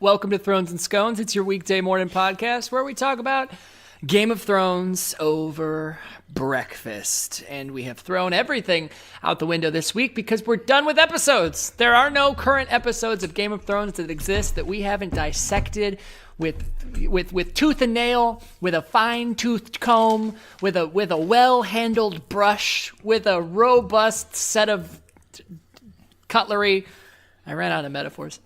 Welcome to Thrones and Scones. It's your weekday morning podcast where we talk about Game of Thrones over breakfast. And we have thrown everything out the window this week because we're done with episodes. There are no current episodes of Game of Thrones that exist that we haven't dissected with tooth and nail, with a fine-toothed comb, with a well-handled brush, with a robust set of cutlery. I ran out of metaphors.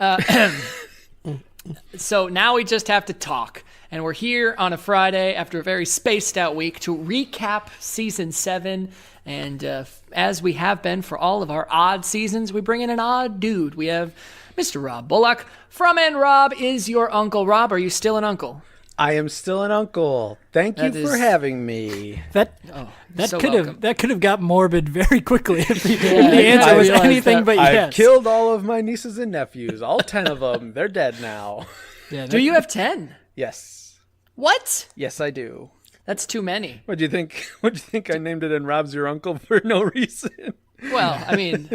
So now we just have to talk. And we're here on a Friday after a very spaced out week to recap season 7. And as we have been for all of our odd seasons, we bring in an odd dude. We have Mr. Rob Bullock from And Rob is your uncle. Rob, are you still an uncle? I am still an uncle. Thank you for having me. That could have got morbid very quickly if the answer was anything but yes. I've killed all of my nieces and nephews, all 10 of them. They're dead now. Yeah, do you have 10? Yes. What? Yes, I do. That's too many. What do you think? What do you think I named it in Rob's Your Uncle for no reason? Well, I mean,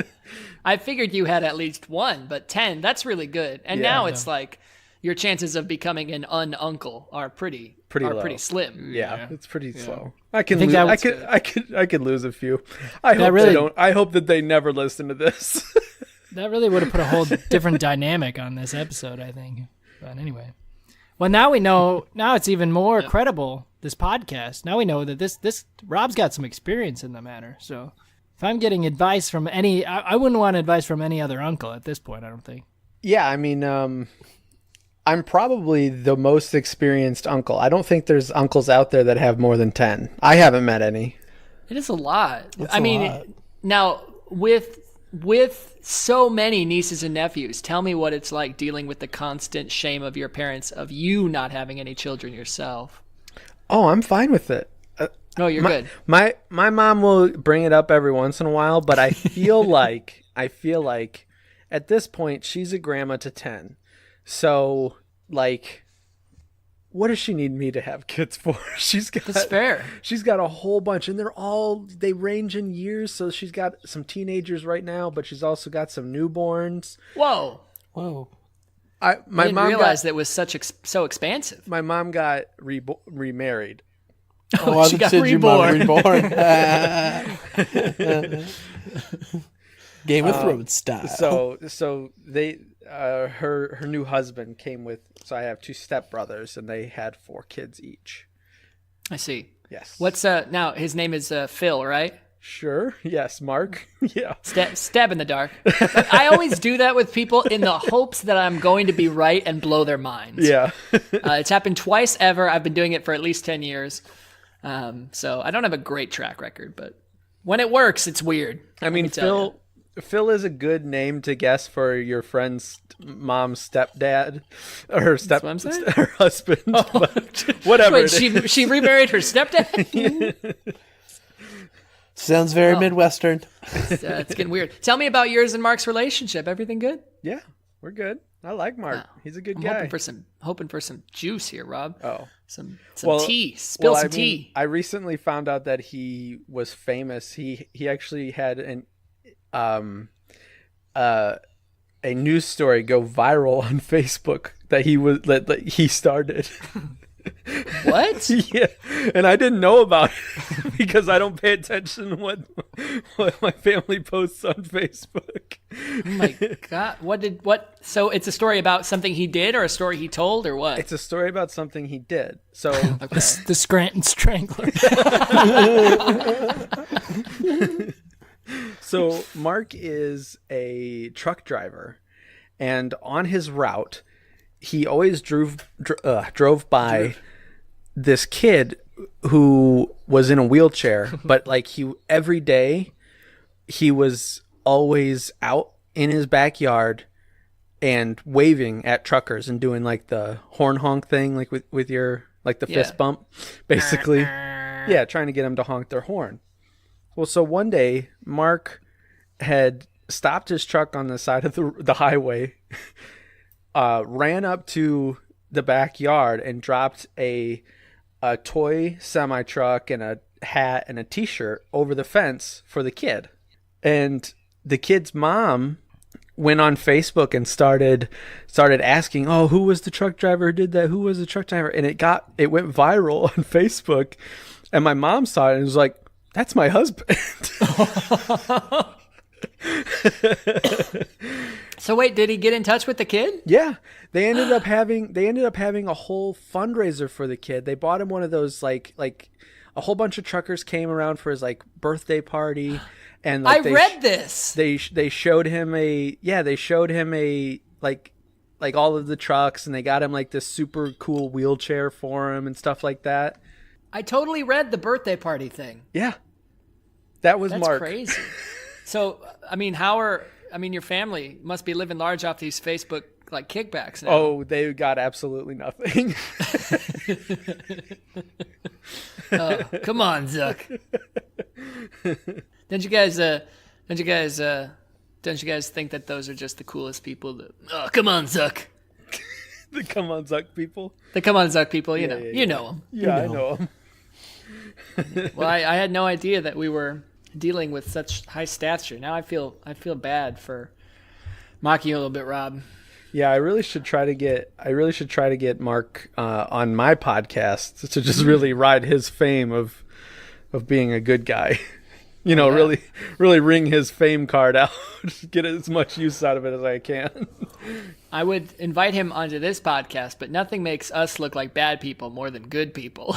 I figured you had at least one, but 10, that's really good. And now it's like your chances of becoming an uncle are pretty slim. Yeah, it's pretty slow. I could lose a few. I hope that they never listen to this. That really would have put a whole different dynamic on this episode, I think. But anyway. Well, now we know. Now it's even more credible, this podcast. Now we know that this Rob's got some experience in the matter. So if I'm getting advice from I wouldn't want advice from any other uncle at this point, I don't think. Yeah, I mean, I'm probably the most experienced uncle. I don't think there's uncles out there that have more than 10. I haven't met any. It is a lot. Now with so many nieces and nephews, tell me what it's like dealing with the constant shame of your parents of you not having any children yourself. Oh, I'm fine with it. No, you're good. My mom will bring it up every once in a while, but I feel like at this point she's a grandma to 10. So, like, what does she need me to have kids for? That's fair. She's got a whole bunch, and they range in years. So she's got some teenagers right now, but she's also got some newborns. Whoa. I didn't realize that was so expansive. My mom got remarried. Oh, she got reborn. Game of Thrones style. So they her new husband came with. So I have 2 stepbrothers, and they had 4 kids each. I see. Yes. What's now? His name is Phil, right? Sure. Yes, Mark. Yeah. Stab in the dark. I always do that with people in the hopes that I'm going to be right and blow their minds. Yeah. It's happened twice ever. I've been doing it for at least 10 years. So I don't have a great track record, but when it works, it's weird. I mean, Phil is a good name to guess for your friend's mom's stepdad or her husband. Oh. But whatever. Wait, she remarried her stepdad? Sounds very Midwestern. It's getting weird. Tell me about yours and Mark's relationship. Everything good? Yeah, we're good. I like Mark. He's a good guy. Hoping for some juice here, Rob. Oh, some tea. Spill some tea. I recently found out that he was famous. He actually had a news story go viral on Facebook that he started. What? Yeah, and I didn't know about it because I don't pay attention to what my family posts on Facebook. Oh my God. What? So it's a story about something he did or a story he told or what? It's a story about something he did. So okay. The Scranton Strangler. So Mark is a truck driver, and on his route, he always drove by this kid who was in a wheelchair, but like every day he was always out in his backyard and waving at truckers and doing like the horn honk thing, like with your like the fist bump, basically. Yeah, trying to get them to honk their horn. Well, so one day Mark had stopped his truck on the side of the highway, ran up to the backyard and dropped a toy semi-truck and a hat and a t-shirt over the fence for the kid. And the kid's mom went on Facebook and started asking, "Oh, who was the truck driver who did that? Who was the truck driver?" And it went viral on Facebook, and my mom saw it and was like, "That's my husband." So wait, did he get in touch with the kid? Yeah, they ended up having a whole fundraiser for the kid. They bought him one of those like a whole bunch of truckers came around for his like birthday party, and like, I read this. They showed him a like all of the trucks, and they got him like this super cool wheelchair for him and stuff like that. I totally read the birthday party thing. Yeah, that was That's Mark. crazy. So I mean, your family must be living large off these Facebook like kickbacks now. Oh, they got absolutely nothing. Come on, Zuck. Don't you guys think that those are just the coolest people? Oh, come on, Zuck. The come on, Zuck people. The come on, Zuck people. You Yeah. know them. Yeah, I know them. Well, I had no idea that we were dealing with such high stature. Now I feel bad for mocking you a little bit, Rob. Yeah, I really should try to get Mark on my podcast to just really ride his fame of being a good guy. You know, really ring his fame card out. Get as much use out of it as I can. I would invite him onto this podcast, but nothing makes us look like bad people more than good people.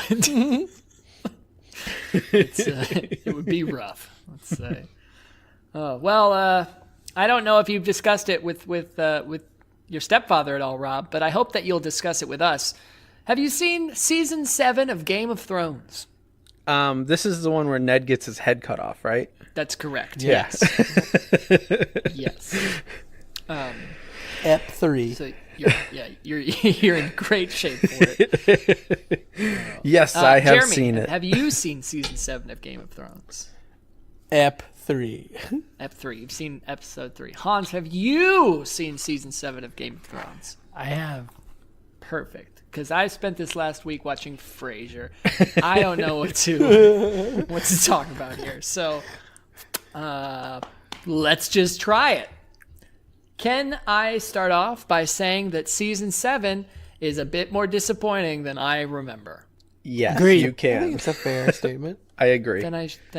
It would be rough, let's say. Oh, well, I don't know if you've discussed it with your stepfather at all, Rob, but I hope that you'll discuss it with us. Have you seen season 7 of Game of Thrones? This is the one where Ned gets his head cut off, right? That's correct. Yeah. Yes. Yes. Ep 3. So you're in great shape for it. Yes, I have Jeremy, seen it. Have you seen season 7 of Game of Thrones? Ep 3. Ep 3. You've seen episode 3. Hans, have you seen season 7 of Game of Thrones? I have. Perfect. Because I spent this last week watching Frasier. I don't know what to talk about here. So let's just try it. Can I start off by saying that season 7 is a bit more disappointing than I remember? Yes, Agreed. you I think can. it's a fair statement. I agree. Then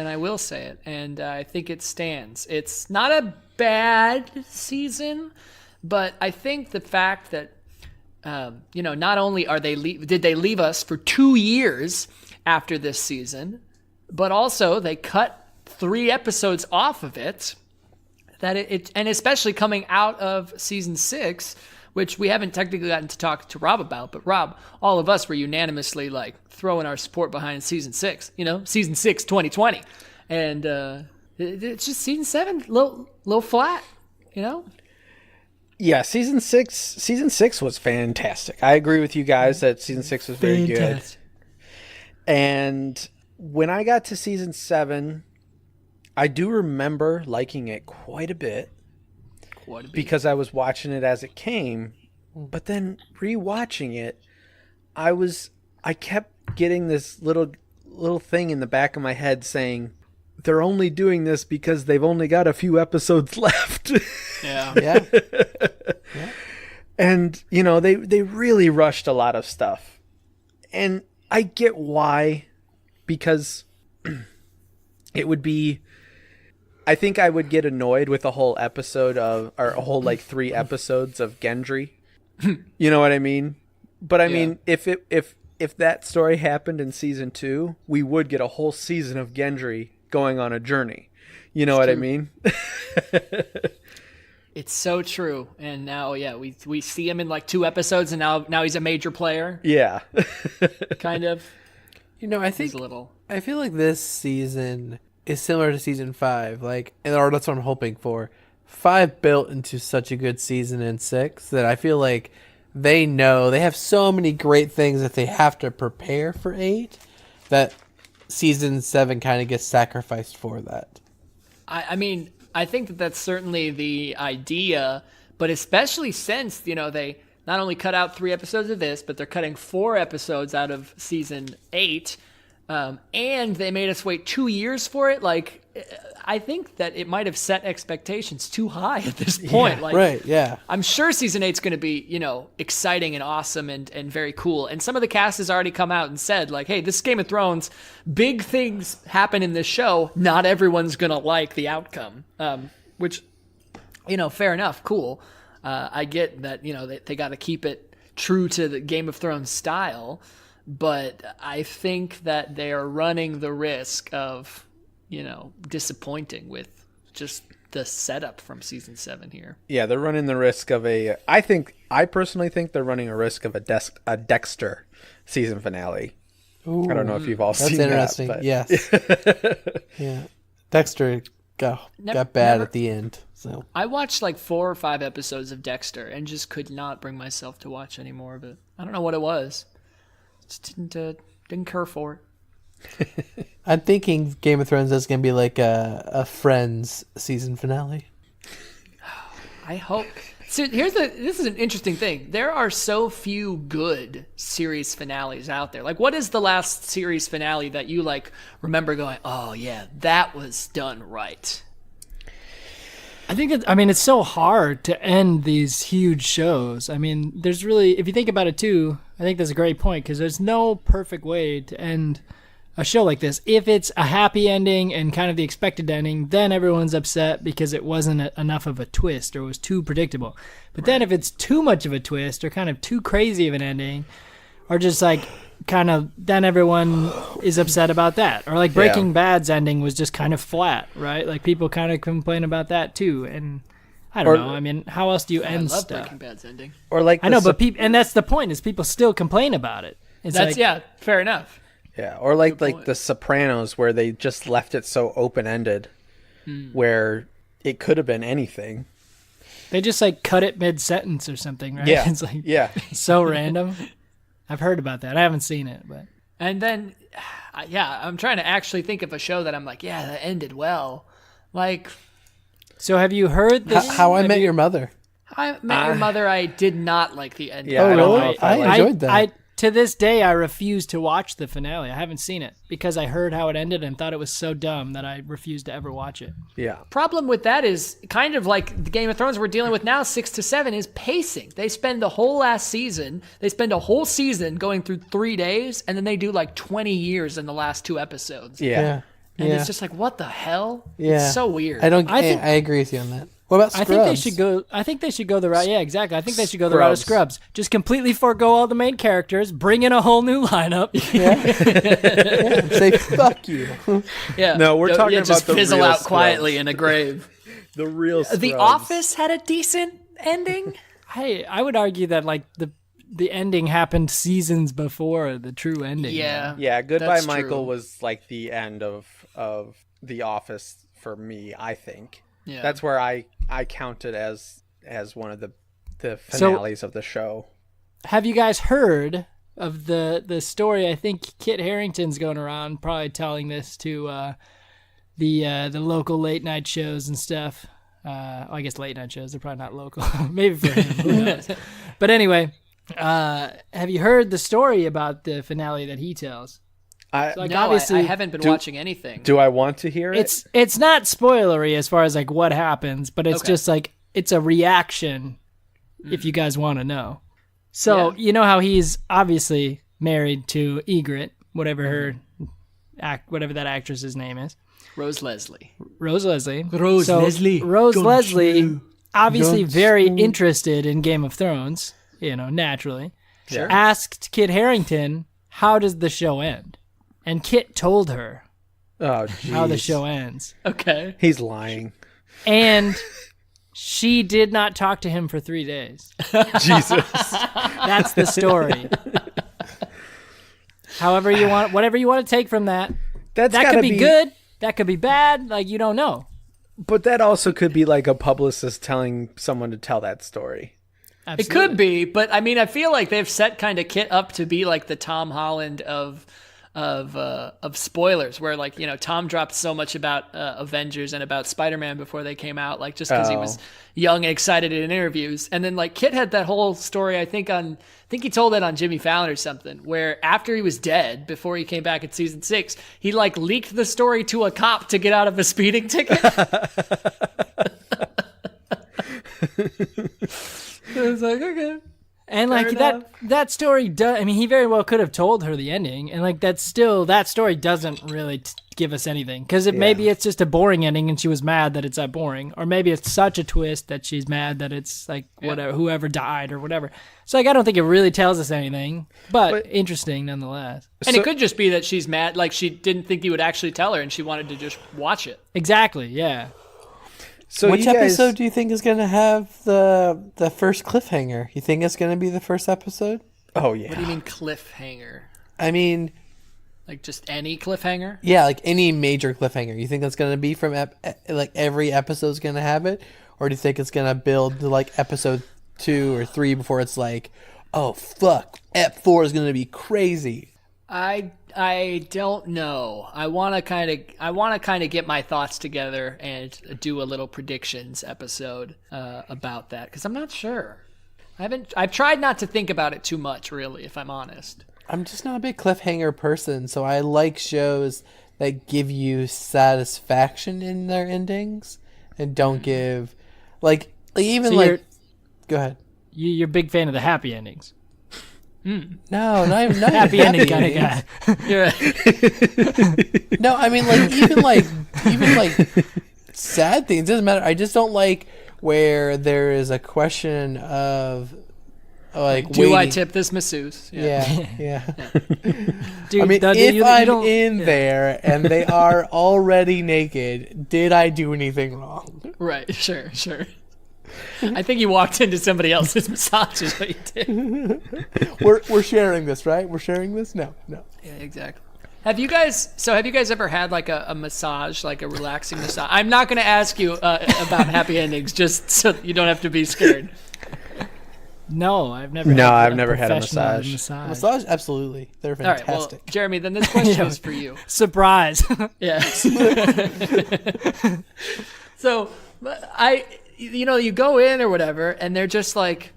I will say it, and I think it stands. It's not a bad season, but I think the fact that not only did they leave us for 2 years after this season, but also they cut 3 episodes off of it. And especially coming out of season 6, which we haven't technically gotten to talk to Rob about, but Rob, all of us were unanimously like throwing our support behind season 6, season 6, 2020. And it's just season 7, little flat, Yeah, season six was fantastic. I agree with you guys that season 6 was very good. And when I got to season 7, I do remember liking it quite a bit because I was watching it as it came. But then rewatching it, I kept getting this little thing in the back of my head saying, they're only doing this because they've only got a few episodes left. Yeah. Yeah. And, they really rushed a lot of stuff. And I get why, because it would be, I think I would get annoyed with a whole episode or a whole 3 episodes of Gendry. You know what I mean? But I mean, if that story happened in season 2, we would get a whole season of Gendry going on a journey. You know what I mean? It's so true. And now, we see him in 2 episodes, and now he's a major player. Yeah. Kind of. I He's a little. I feel like this season is similar to season 5, or that's what I'm hoping for. 5 built into such a good season in 6 that I feel like they know they have so many great things that they have to prepare for 8 that season 7 kind of gets sacrificed for that. I mean, I think that's certainly the idea, but especially since, they not only cut out 3 episodes of this, but they're cutting 4 episodes out of season 8. And they made us wait 2 years for it. I think that it might have set expectations too high at this point. Right, yeah. I'm sure season 8's going to be, exciting and awesome and very cool. And some of the cast has already come out and said, like, hey, this is Game of Thrones. Big things happen in this show. Not everyone's going to like the outcome, which, fair enough. Cool. I get that, they got to keep it true to the Game of Thrones style. But I think that they are running the risk of, disappointing with just the setup from season 7 here. Yeah, they're running the risk of I personally think they're running a risk of a Dexter season finale. Ooh, I don't know if you've all that's seen interesting. that. Yes. Yeah. Dexter got bad at the end. So I watched like 4 or 5 episodes of Dexter and just could not bring myself to watch any more of it. I don't know what it was. Just didn't care for it. I'm thinking Game of Thrones is going to be like a Friends season finale. I hope. So this is an interesting thing. There are so few good series finales out there. Like, what is the last series finale that you remember going, oh yeah, that was done right? I think it's so hard to end these huge shows. I mean, there's really, if you think about it too, I think that's a great point because there's no perfect way to end a show like this. If it's a happy ending and kind of the expected ending, then everyone's upset because it wasn't enough of a twist or was too predictable. But then if it's too much of a twist or kind of too crazy of an ending, or just then everyone is upset about that. Or Breaking Bad's ending was just kind of flat, right? Like people kind of complain about that too. And I don't know. I mean, how else do you end I love stuff? Breaking Bad's ending. Or I know, but and that's the point is people still complain about it. Fair enough. Yeah, or like The Sopranos, where they just left it so open-ended, where it could have been anything. They just cut it mid-sentence or something, right? Yeah, It's so random. I've heard about that. I haven't seen it, but and then, I'm trying to actually think of a show that I'm like, yeah, that ended well. So have you heard this? How I Met Your Mother? I Met Your Mother. I did not like the ending. Yeah, Oh, I don't really? know if I enjoyed that. To this day, I refuse to watch the finale. I haven't seen it because I heard how it ended and thought it was so dumb that I refused to ever watch it. Yeah. Problem with that is kind of like the Game of Thrones we're dealing with now, 6 to 7, is pacing. They spend the whole last season, they spend a whole season going through 3 days, and then they do 20 years in the last 2 episodes. Yeah. And it's just what the hell? Yeah. It's so weird. I agree with you on that. What about Scrubs? I think they should go the route. Yeah, exactly. I think they should go the route of Scrubs. Just completely forego all the main characters, bring in a whole new lineup. Yeah. Say fuck you. Yeah. No, we're talking about just the fizzle real out Scrubs. quietly in a grave. The real Scrubs. The Office had a decent ending. Hey, I would argue that the ending happened seasons before the true ending. Yeah. Yeah, Goodbye That's Michael true. was the end of The Office for me, I think. Yeah. That's where I count it as one of the finales of the show. Have you guys heard of the story? I think Kit Harington's going around probably telling this to the local late night shows and stuff. I guess late night shows, they're probably not local. Maybe for him, who knows? But anyway, have you heard the story about the finale that he tells? Obviously, I haven't been watching anything. Do I want to hear it? It's not spoilery as far as what happens, but it's just it's a reaction if you guys want to know. So you know how he's obviously married to Egret, whatever whatever that actress's name is. Rose Leslie. Rose Leslie. Rose Leslie. Rose Jon Leslie, Snow. obviously Jon very Snow. interested in Game of Thrones, naturally. Sure. Asked Kit Harington, how does the show end? And Kit told her Oh, how the jeez. show ends. Okay. He's lying. And she did not talk to him for 3 days. Jesus. That's the story. However you want, whatever you want to take from that. That's That gotta could be good. That could be bad. You don't know. But that also could be a publicist telling someone to tell that story. It could be, but I mean, I feel like they've set kind of Kit up to be the Tom Holland of of spoilers where like, you know, Tom dropped so much about Avengers and about Spider-Man before they came out, like just because he was young and excited in interviews. And then like Kit had that whole story, I think he told it on Jimmy Fallon or something, where after he was dead, before he came back in season 6, he like leaked the story to a cop to get out of a speeding ticket. I was like, okay. And like that story does. I mean, he very well could have told her the ending, and like that story doesn't really give us anything because maybe it's just a boring ending, and she was mad that it's that boring, or maybe it's such a twist that she's mad that it's like whatever, whoever died or whatever. So like, I don't think it really tells us anything, but interesting nonetheless. And it could just be that she's mad, like she didn't think he would actually tell her, and she wanted to just watch it. Exactly. Yeah. So which episode do you think is going to have the first cliffhanger? You think it's going to be the first episode? Oh, yeah. What do you mean cliffhanger? I mean, like just any cliffhanger? Yeah, like any major cliffhanger. You think that's going to be from like every episode's going to have it? Or do you think it's going to build to like episode 2 or 3 before it's like, oh, fuck, Ep 4 is going to be crazy? I don't know. I want to kind of get my thoughts together and do a little predictions episode about that because I'm not sure. I've tried not to think about it too much, really, if I'm honest. I'm just not a big cliffhanger person, so I like shows that give you satisfaction in their endings and don't give like even so like. Go ahead. You're a big fan of the happy endings. No, not even happy ending kind of guy. You're right. No, I mean even like sad things. It doesn't matter. I just don't like where there is a question of like, do I tip this masseuse? Yeah. Dude, I mean, if I'm in there and they are already naked, did I do anything wrong? Right. Sure. I think you walked into somebody else's massage is what you did. We're sharing this, right? We're sharing this? No. Yeah, exactly. Have you guys ever had like a massage, like a relaxing massage? I'm not going to ask you about happy endings, just so you don't have to be scared. No, I've never. I've never had a massage. Massage, absolutely, they're fantastic. All right, well, Jeremy, then this question is for you. Surprise! Yes. So, you go in or whatever, and they're just like,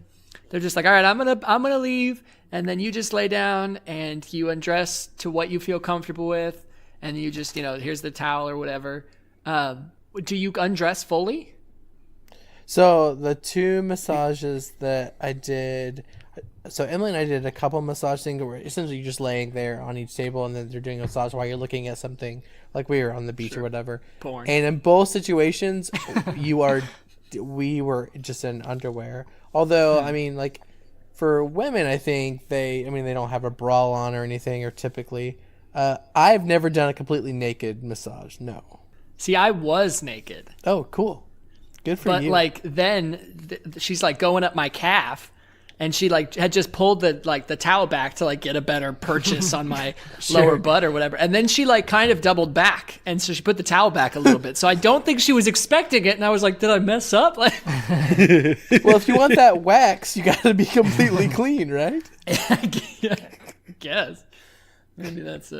all right, I'm gonna leave, and then you just lay down and you undress to what you feel comfortable with, and you just, here's the towel or whatever. Do you undress fully? So the 2 massages that I did, so Emily and I did a couple massage things where essentially you're just laying there on each table and then they're doing a massage while you're looking at something, like we were on the beach or whatever. Porn. And in both situations, we were just in underwear. Although, I mean, like for women, I think they don't have a bra on or anything, or typically. I've never done a completely naked massage. No. See, I was naked. Oh, cool. Good for you. But like then she's like going up my calf, and she like had just pulled the towel back to like get a better purchase on my lower butt or whatever. And then she like kind of doubled back, and so she put the towel back a little bit. So I don't think she was expecting it, and I was like, did I mess up? Like, well, if you want that wax, you got to be completely clean, right? I guess maybe that's.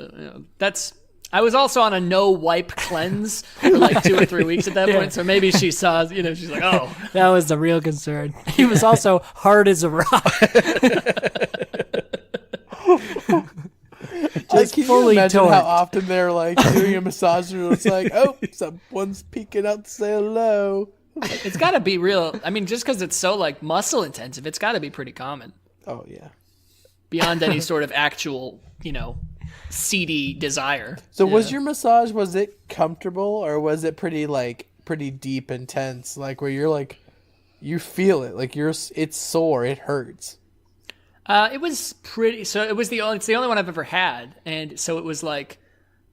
I was also on a no wipe cleanse for like 2 or 3 weeks at that point, so maybe she saw, she's like, oh. That was the real concern. He was also hard as a rock. Just fully imagine how often they're like doing a massage and it's like, oh, someone's peeking out to say hello. It's got to be real. I mean, just because it's so like muscle intensive, it's got to be pretty common. Oh, yeah. Beyond any sort of actual, seedy desire. So was your massage, was it comfortable or was it pretty deep intense, like where you're like you feel it, like it's sore, it hurts? It was pretty, so it's the only one I've ever had, and so it was like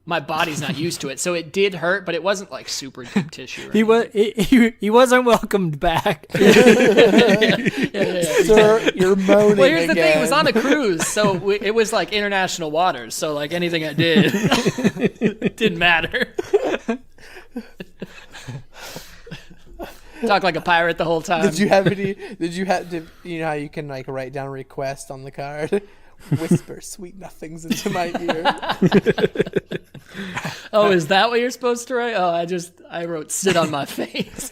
my body's not used to it, so it did hurt, but it wasn't like super deep tissue. He wasn't welcomed back. Yeah. Sir, you're moaning. Well, here's the again. thing: it was on a cruise, so it was like international waters. So like anything I did, it didn't matter. Talk like a pirate the whole time. Did you have any? Did you have to? You know how you can like write down request on the card. Whisper sweet nothings into my ear. Oh, is that what you're supposed to write? Oh, I wrote sit on my face.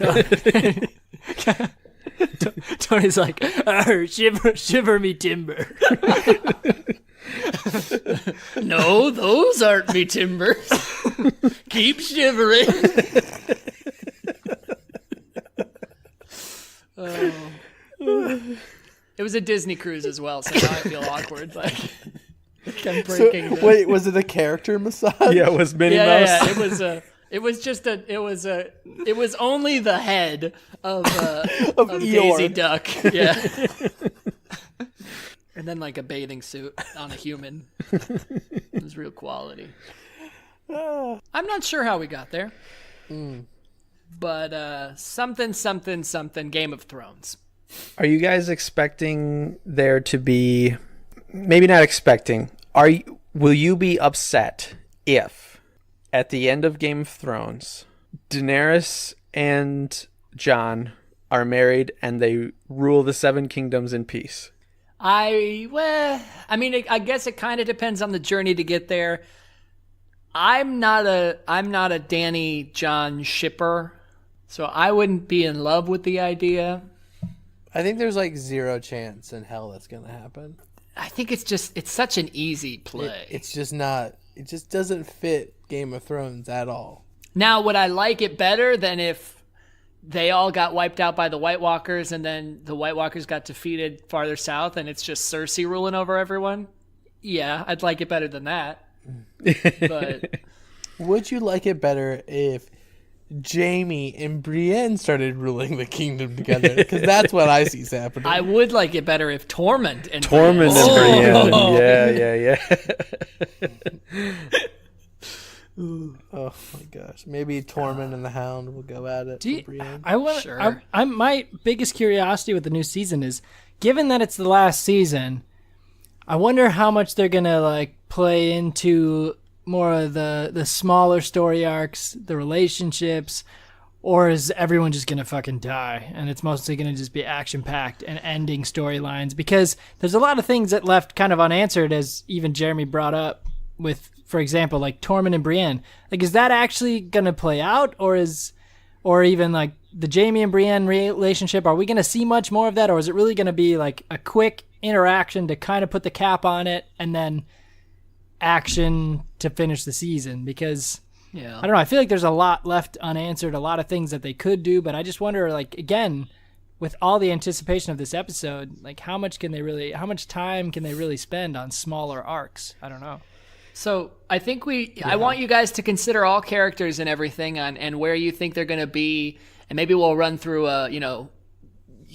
Tony's like, shiver me timber. No, those aren't me timbers. Keep shivering. It was a Disney cruise as well, so now I feel awkward. Like I'm breaking. Wait, was it a character massage? Yeah, it was Minnie Mouse. Yeah. It was only the head of Daisy Duck. Yeah. And then like a bathing suit on a human. It was real quality. I'm not sure how we got there. But something Game of Thrones. Are you guys expecting there to be, maybe not expecting, will you be upset if at the end of Game of Thrones, Daenerys and Jon are married and they rule the Seven Kingdoms in peace? I mean, I guess it kind of depends on the journey to get there. I'm not a Dany Jon shipper, so I wouldn't be in love with the idea. I think there's like 0 chance in hell that's gonna happen. I think it's such an easy play. It's just not. It just doesn't fit Game of Thrones at all. Now, would I like it better than if they all got wiped out by the White Walkers and then the White Walkers got defeated farther south and it's just Cersei ruling over everyone? Yeah, I'd like it better than that. But would you like it better if Jaime and Brienne started ruling the kingdom together? Because that's what I see happening. I would like it better if Tormund and Brienne. Yeah. Oh my gosh! Maybe Tormund and the Hound will go at it. Brienne. Sure. My biggest curiosity with the new season is, given that it's the last season, I wonder how much they're gonna like play into more of the smaller story arcs, the relationships, or is everyone just gonna fucking die and it's mostly gonna just be action packed and ending storylines? Because there's a lot of things that left kind of unanswered, as even Jeremy brought up with, for example, like Tormund and Brienne. Like, is that actually gonna play out, or even like the Jaime and Brienne relationship? Are we gonna see much more of that, or is it really gonna be like a quick interaction to kind of put the cap on it and then action to finish the season? Because I don't know, I feel like there's a lot left unanswered, a lot of things that they could do, but I just wonder, like, again, with all the anticipation of this episode, like how much time can they really spend on smaller arcs? I don't know. So I think I want you guys to consider all characters and everything and where you think they're going to be, and maybe we'll run through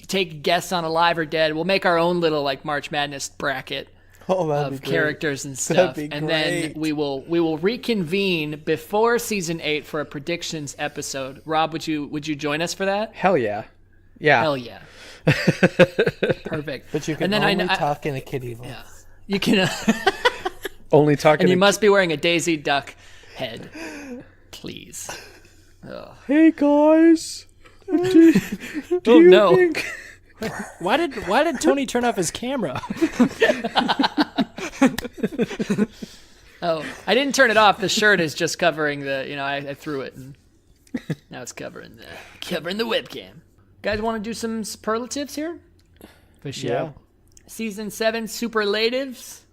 take guests on Alive or Dead. We'll make our own little like March Madness bracket of characters and stuff, and then we will reconvene before season 8 for a predictions episode. Rob, would you join us for that? Hell yeah. Hell yeah. Perfect. But you can only talk in a kitty voice. Yeah. You can only talk. And you must be wearing a Daisy Duck head, please. Oh. Hey guys. Think... Why did Tony turn off his camera? Oh, I didn't turn it off. The shirt is just covering the. I threw it, and now it's covering the webcam. Guys, want to do some superlatives here? For sure. Yeah. Season 7 superlatives.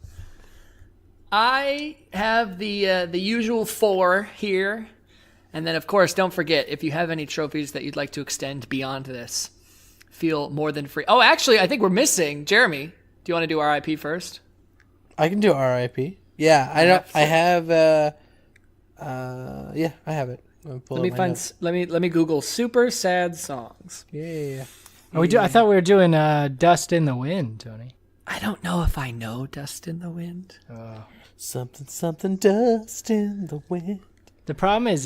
I have the usual 4 here. And then, of course, don't forget, if you have any trophies that you'd like to extend beyond this, feel more than free. Oh, actually, I think we're missing Jeremy. Do you want to do RIP first? I can do RIP. Yeah, I have it. Let me Google super sad songs. Yeah. I thought we were doing Dust in the Wind, Tony. I don't know if I know Dust in the Wind. Something dust in the wind. The problem is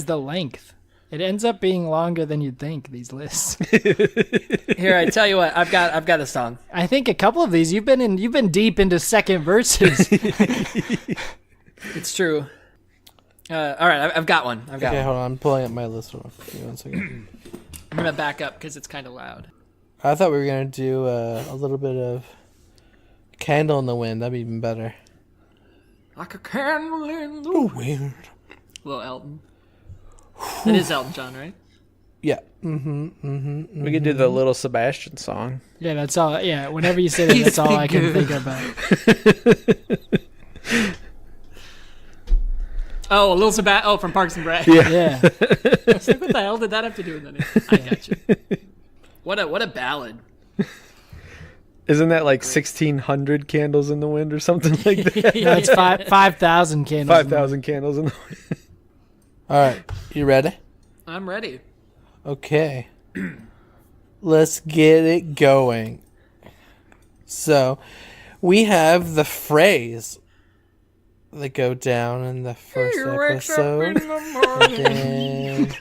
the length. It ends up being longer than you'd think, these lists. Here, I tell you what, I've got a song. I think a couple of these you've been deep into second verses. It's true. All right, I've got one. Okay, hold on. I'm pulling up my list. Hold on. Give me 1 second. I'm gonna back up because it's kind of loud. I thought we were gonna do a little bit of Candle in the Wind. That'd be even better. Like a candle in the Weird. Little Elton. It is Elton John, right? Yeah. We could do the Little Sebastian song. Yeah, that's all. Yeah, whenever you say that, that's all I can think about. Oh, Little Sebastian. Oh, from Parks and Rec. Yeah. I was like, what the hell did that have to do with anything? I got you. What a ballad. Isn't that like 1,600 candles in the wind or something like that? No, it's 5,000 candles. 5,000 candles in the wind. All right. You ready? I'm ready. Okay. Let's get it going. So, we have the phrase that go down in the first episode. Then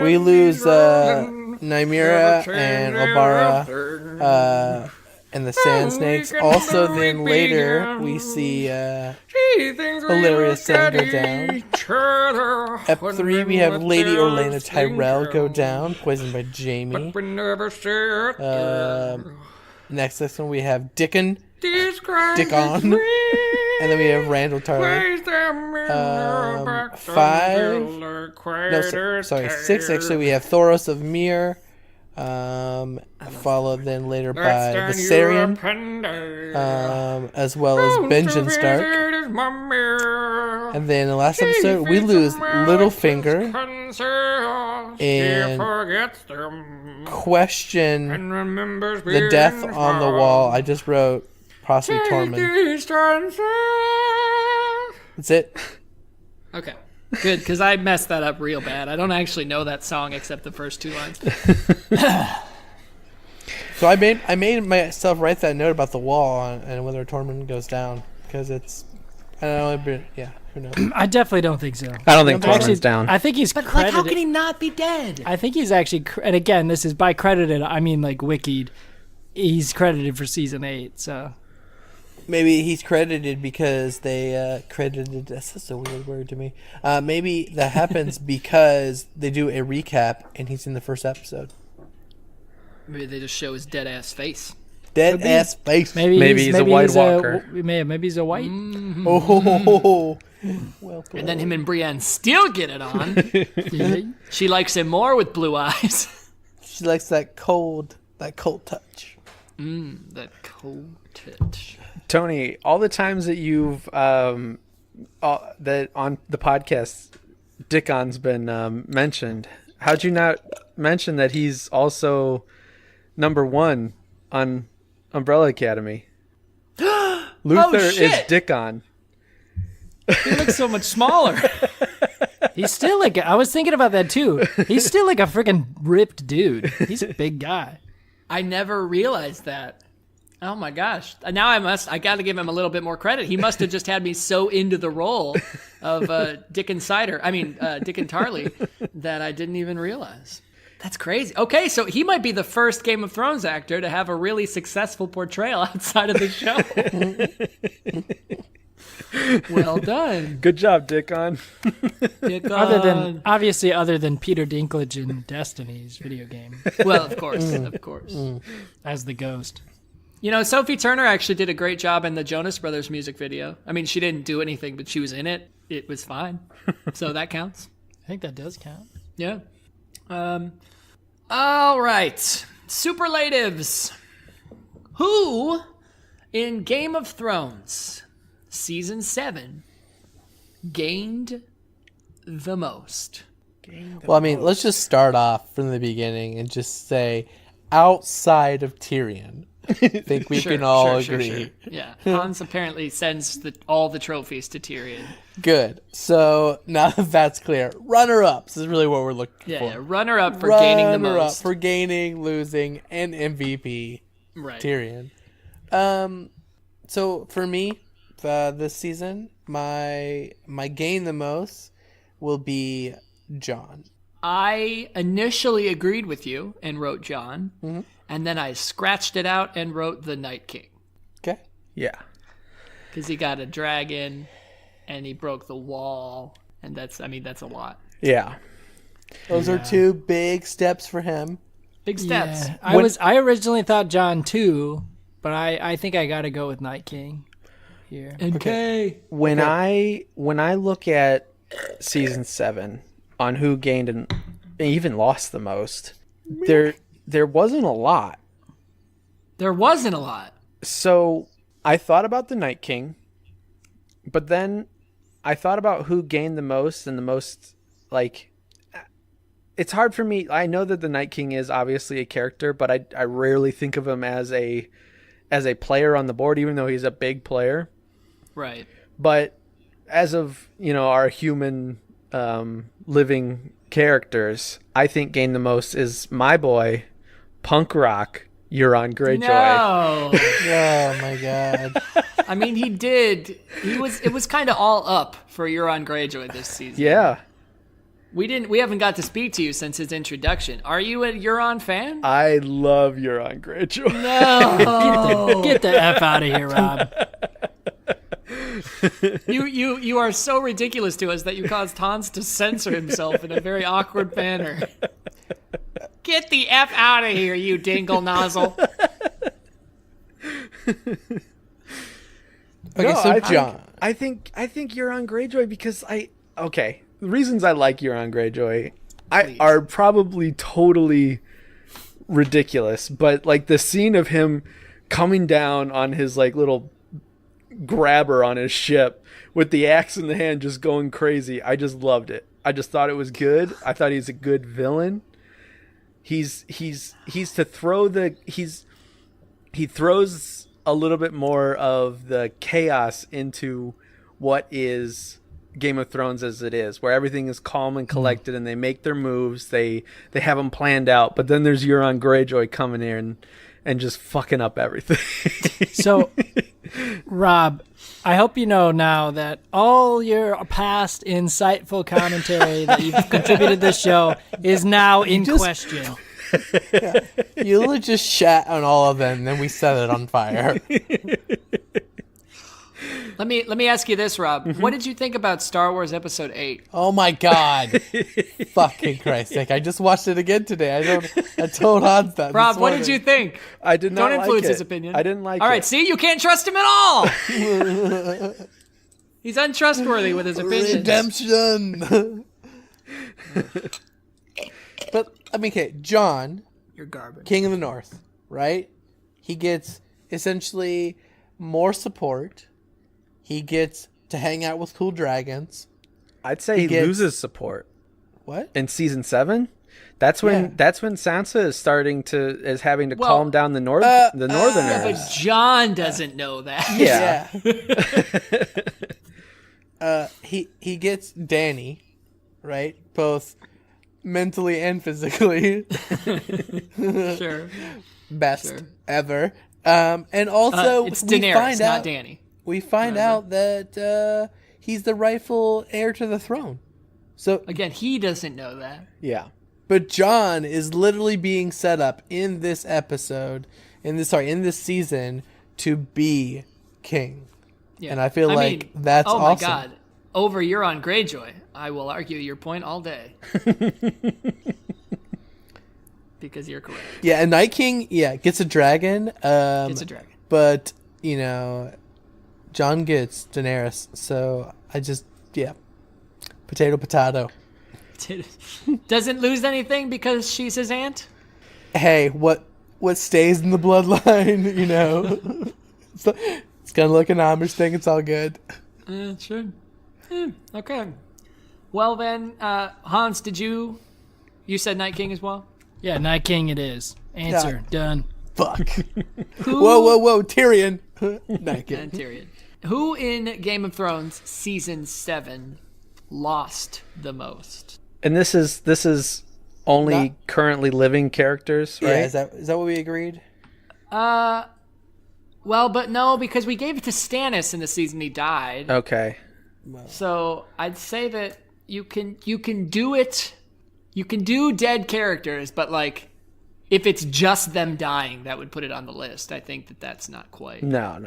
we lose Nymira and Obara and the Sand Snakes. Also, then later we see Hilarious Sen go down. Ep 3 we have Lady Orlena Tyrell go down, poisoned by Jamie. Next one we have Dickon, and then we have Randall Tarly. 6 actually we have Thoros of Mir, followed then later by Viserion, as well as Benjen Stark. And then the last episode we lose Littlefinger and question the death on the wall. I just wrote possibly Tormund. That's it. Okay. Good, because I messed that up real bad. I don't actually know that song except the first 2 lines. So I made myself write that note about the wall and whether Tormund goes down because it's I don't know. But yeah, who knows? I definitely don't think so. I don't think Tormund's down. I think he's But credited. like, how can he not be dead? I think he's actually, and again, this is by credited. I mean, like wikied. He's credited for season 8. So Maybe he's credited because they credited. That's such a weird word to me. Maybe that happens because they do a recap and he's in the first episode. Maybe they just show his dead ass face. Dead ass face. Maybe he's a White Walker. Maybe he's a white. Oh, well played. And then him and Brienne still get it on. She likes him more with blue eyes. She likes that cold touch. That cold touch. Tony, all the times that you've that on the podcast, Dickon's been mentioned. How'd you not mention that he's also number 1 on Umbrella Academy? Luther is Dickon. He looks so much smaller. He's still like, I was thinking about that too. He's still like a freaking ripped dude. He's a big guy. I never realized that. Oh my gosh. Now I got to give him a little bit more credit. He must have just had me so into the role of Dickon Tarly that I didn't even realize. That's crazy. Okay, so he might be the first Game of Thrones actor to have a really successful portrayal outside of the show. Well done. Good job, Dickon. Other than Peter Dinklage in Destiny's video game Well, of course. as the ghost. You know, Sophie Turner actually did a great job in the Jonas Brothers music video. I mean, she didn't do anything, but she was in it. It was fine. So that counts. I think that does count. Yeah. All right. Superlatives. Who in Game of Thrones season 7 gained the most? Well, I mean, let's just start off from the beginning and just say outside of Tyrion. I think we can all agree. Yeah. Hans apparently sends all the trophies to Tyrion. Good. So now that that's clear, runner-ups is really what we're looking for. Yeah, runner-up for gaining the most. Runner-up for gaining, losing, and MVP. Right. Tyrion. So for me, this season, my gain the most will be Jon. I initially agreed with you and wrote Jon, and then I scratched it out and wrote the Night King. Okay. Yeah. Because he got a dragon, and he broke the wall, and that's a lot. Yeah. Those are two big steps for him. Big steps. Yeah. I originally thought John too, but I think I got to go with Night King here. Okay. When I look at season 7 on who gained and even lost the most, there wasn't a lot. There wasn't a lot. So I thought about the Night King, but then I thought about who gained the most and the most, like, it's hard for me. I know that the Night King is obviously a character, but I rarely think of him as a player on the board, even though he's a big player. Right. But as of, our human living characters, I think gained the most is my boy, punk rock Euron Greyjoy. No. Oh my god. I mean, he did. It was kind of all up for Euron Greyjoy this season. Yeah. We haven't got to speak to you since his introduction. Are you a Euron fan? I love Euron Greyjoy. No. Get the F out of here, Rob. You are so ridiculous to us that you caused Hans to censor himself in a very awkward manner. Get the F out of here, you dingle nozzle. Okay, so John. I think Euron Greyjoy because the reasons I like Euron Greyjoy are probably totally ridiculous, but like the scene of him coming down on his like little grabber on his ship with the axe in the hand just going crazy, I just loved it. I just thought it was good. I thought he's a good villain. He throws a little bit more of the chaos into what is Game of Thrones as it is, where everything is calm and collected and they make their moves, they have them planned out, but then there's Euron Greyjoy coming in and just fucking up everything. So, Rob, I hope you know now that all your past insightful commentary that you've contributed to this show is now in question. You literally just shat on all of them, and then we set it on fire. Let me ask you this, Rob. Mm-hmm. What did you think about Star Wars Episode 8? Oh my god. Fucking Christ's sake. I just watched it again today. I told Hans that. Rob, what did you think? I did not Don't influence like his it. opinion. I didn't like it. All right, see? You can't trust him at all! He's untrustworthy with his opinions. Redemption! But, I mean, okay, John, You're garbage. King of the North, right? He gets essentially more support. He gets to hang out with cool dragons. I'd say he loses support. What? In season 7? That's when Sansa is having to calm down the Northerners. Yeah, but John doesn't know that. Yeah. He gets Dany, right? Both mentally and physically. Sure. Best Sure. ever. And also it's we Daenerys, find not out Dany. we find out that he's the rightful heir to the throne. So Again, he doesn't know that. Yeah. but John is literally being set up in this episode, in this season to be king. Yeah. And I feel like mean, that's oh awesome. my God. Over Euron Greyjoy. I will argue your point all day. Because you're correct. Yeah, and Night King, gets a dragon. It's a dragon. But, John gets Daenerys. So I just, potato. Doesn't lose anything because she's his aunt? Hey, what stays in the bloodline, It's kind of like an Amish thing. It's all good. Sure. Okay. Well then, Hans, you said Night King as well? Yeah, Night King it is. Answer. Done. Fuck. Whoa, Tyrion. Night King. And Tyrion. Who in Game of Thrones season 7 lost the most? And this is only currently living characters, right? Yeah, is that what we agreed? Well, but no, because we gave it to Stannis in the season he died. Okay. So I'd say that you can do it. You can do dead characters, but like if it's just them dying, that would put it on the list. I think that's not quite. No.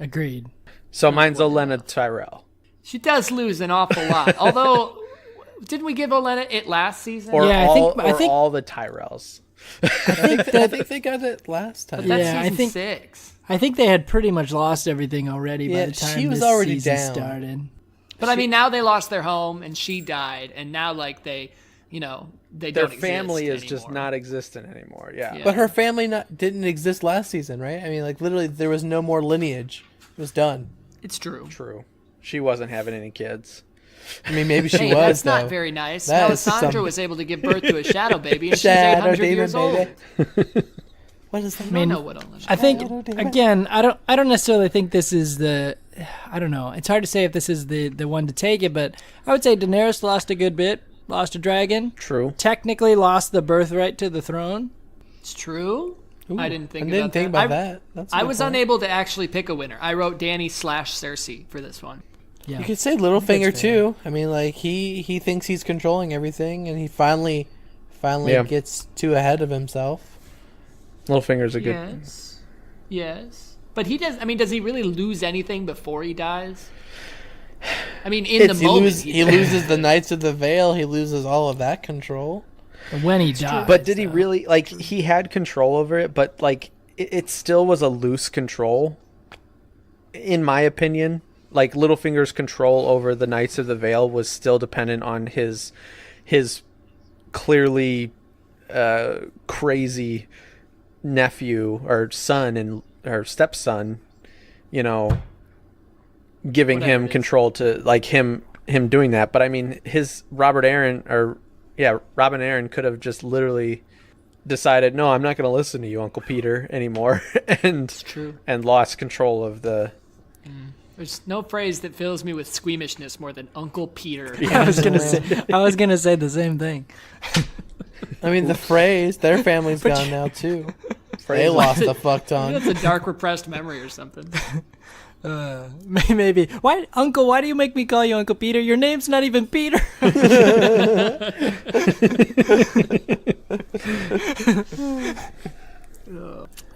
Agreed. So mine's Olenna Tyrell. She does lose an awful lot. Although Didn't we give Olenna it last season? Or Yeah, I think all the Tyrells. I think they got it last time. That's Yeah, I season think- 6. I think they had pretty much lost everything already by Yeah, the time she was this already season down. started. But I mean, now they lost their home and she died, and now like they Their don't family is exist just anymore. not existent anymore. Yeah. Yeah. But her family didn't exist last season, right? I mean, like literally, there was no more lineage. It was done. It's true. True. She wasn't having any kids. I mean, maybe she Hey, was. that's though. not very nice. That is Melisandre some- was able to give birth to a shadow baby, and she's Shadow 800 demon years old. baby. What is that? I don't know what Olenna. I think Shadow demon. again, I don't necessarily think this is the. I don't know. It's hard to say if this is the one to take it, but I would say Daenerys lost a good bit, lost a dragon, True. technically lost the birthright to the throne. It's true. Ooh, I didn't think I didn't think that. about that. That's a I good was point. unable to actually pick a winner. I wrote Dany / Cersei for this one. Yeah, You could say Littlefinger That's fair. too. I mean, like he thinks he's controlling everything, and he finally Yeah. gets too ahead of himself. Littlefinger's a good. Yes. But he does. I mean, does he really lose anything before he dies? I mean, in the He, moment, he loses the Knights of the Vale. He loses all of that control. when he dies. But did he though. really like? He had control over it, but like it still was a loose control. In my opinion, like Littlefinger's control over the Knights of the Vale was still dependent on his clearly crazy nephew or son and or stepson, giving Whatever him it is. control to like him doing that. But I mean, Robin Aaron could have just literally decided, no, I'm not going to listen to you, Uncle Peter, anymore, and true. and lost control of the. There's no phrase that fills me with squeamishness more than Uncle Peter. I was gonna say the same thing. I mean, the phrase, their family's gone now too. They lost the fuck Maybe tongue. that's a dark repressed memory or something. Maybe. Why, Uncle? Why do you make me call you Uncle Peter? Your name's not even Peter.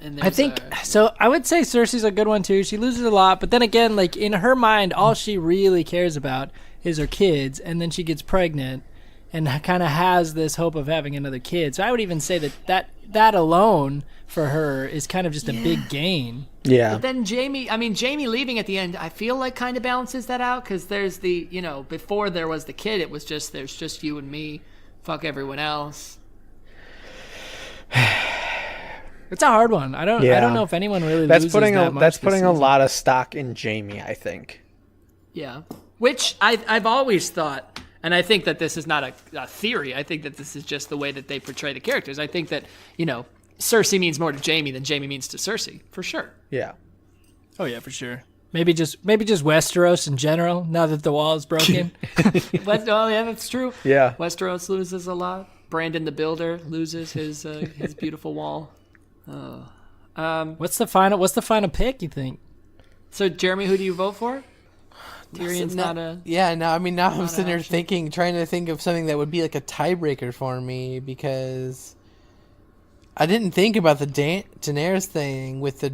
And I there's, think so. I would say Cersei's a good one too. She loses a lot, but then again, like in her mind, all she really cares about is her kids, and then she gets pregnant, and kind of has this hope of having another kid. So I would even say that alone for her is kind of just a big gain. Yeah. But then Jamie leaving at the end, I feel like kind of balances that out, because there's the, before there was the kid, it was just, there's just you and me, fuck everyone else. It's a hard one. I don't know if anyone really That's loses putting that a much that's this putting a season. lot of stock in Jamie, I think. Yeah. Which I've always thought, and I think that this is not a theory, I think that this is just the way that they portray the characters. I think that, Cersei means more to Jamie than Jamie means to Cersei, for sure. Yeah. Oh yeah, for sure. Maybe just Westeros in general. Now that the wall is broken. Oh yeah, that's true. Yeah. Westeros loses a lot. Brandon the Builder loses his beautiful wall. What's the final pick? You think? So Jeremy, who do you vote for? Tyrion's not a. Yeah, no, I mean, now I'm not sitting an here option. trying to think of something that would be like a tiebreaker for me, because I didn't think about the Daenerys thing with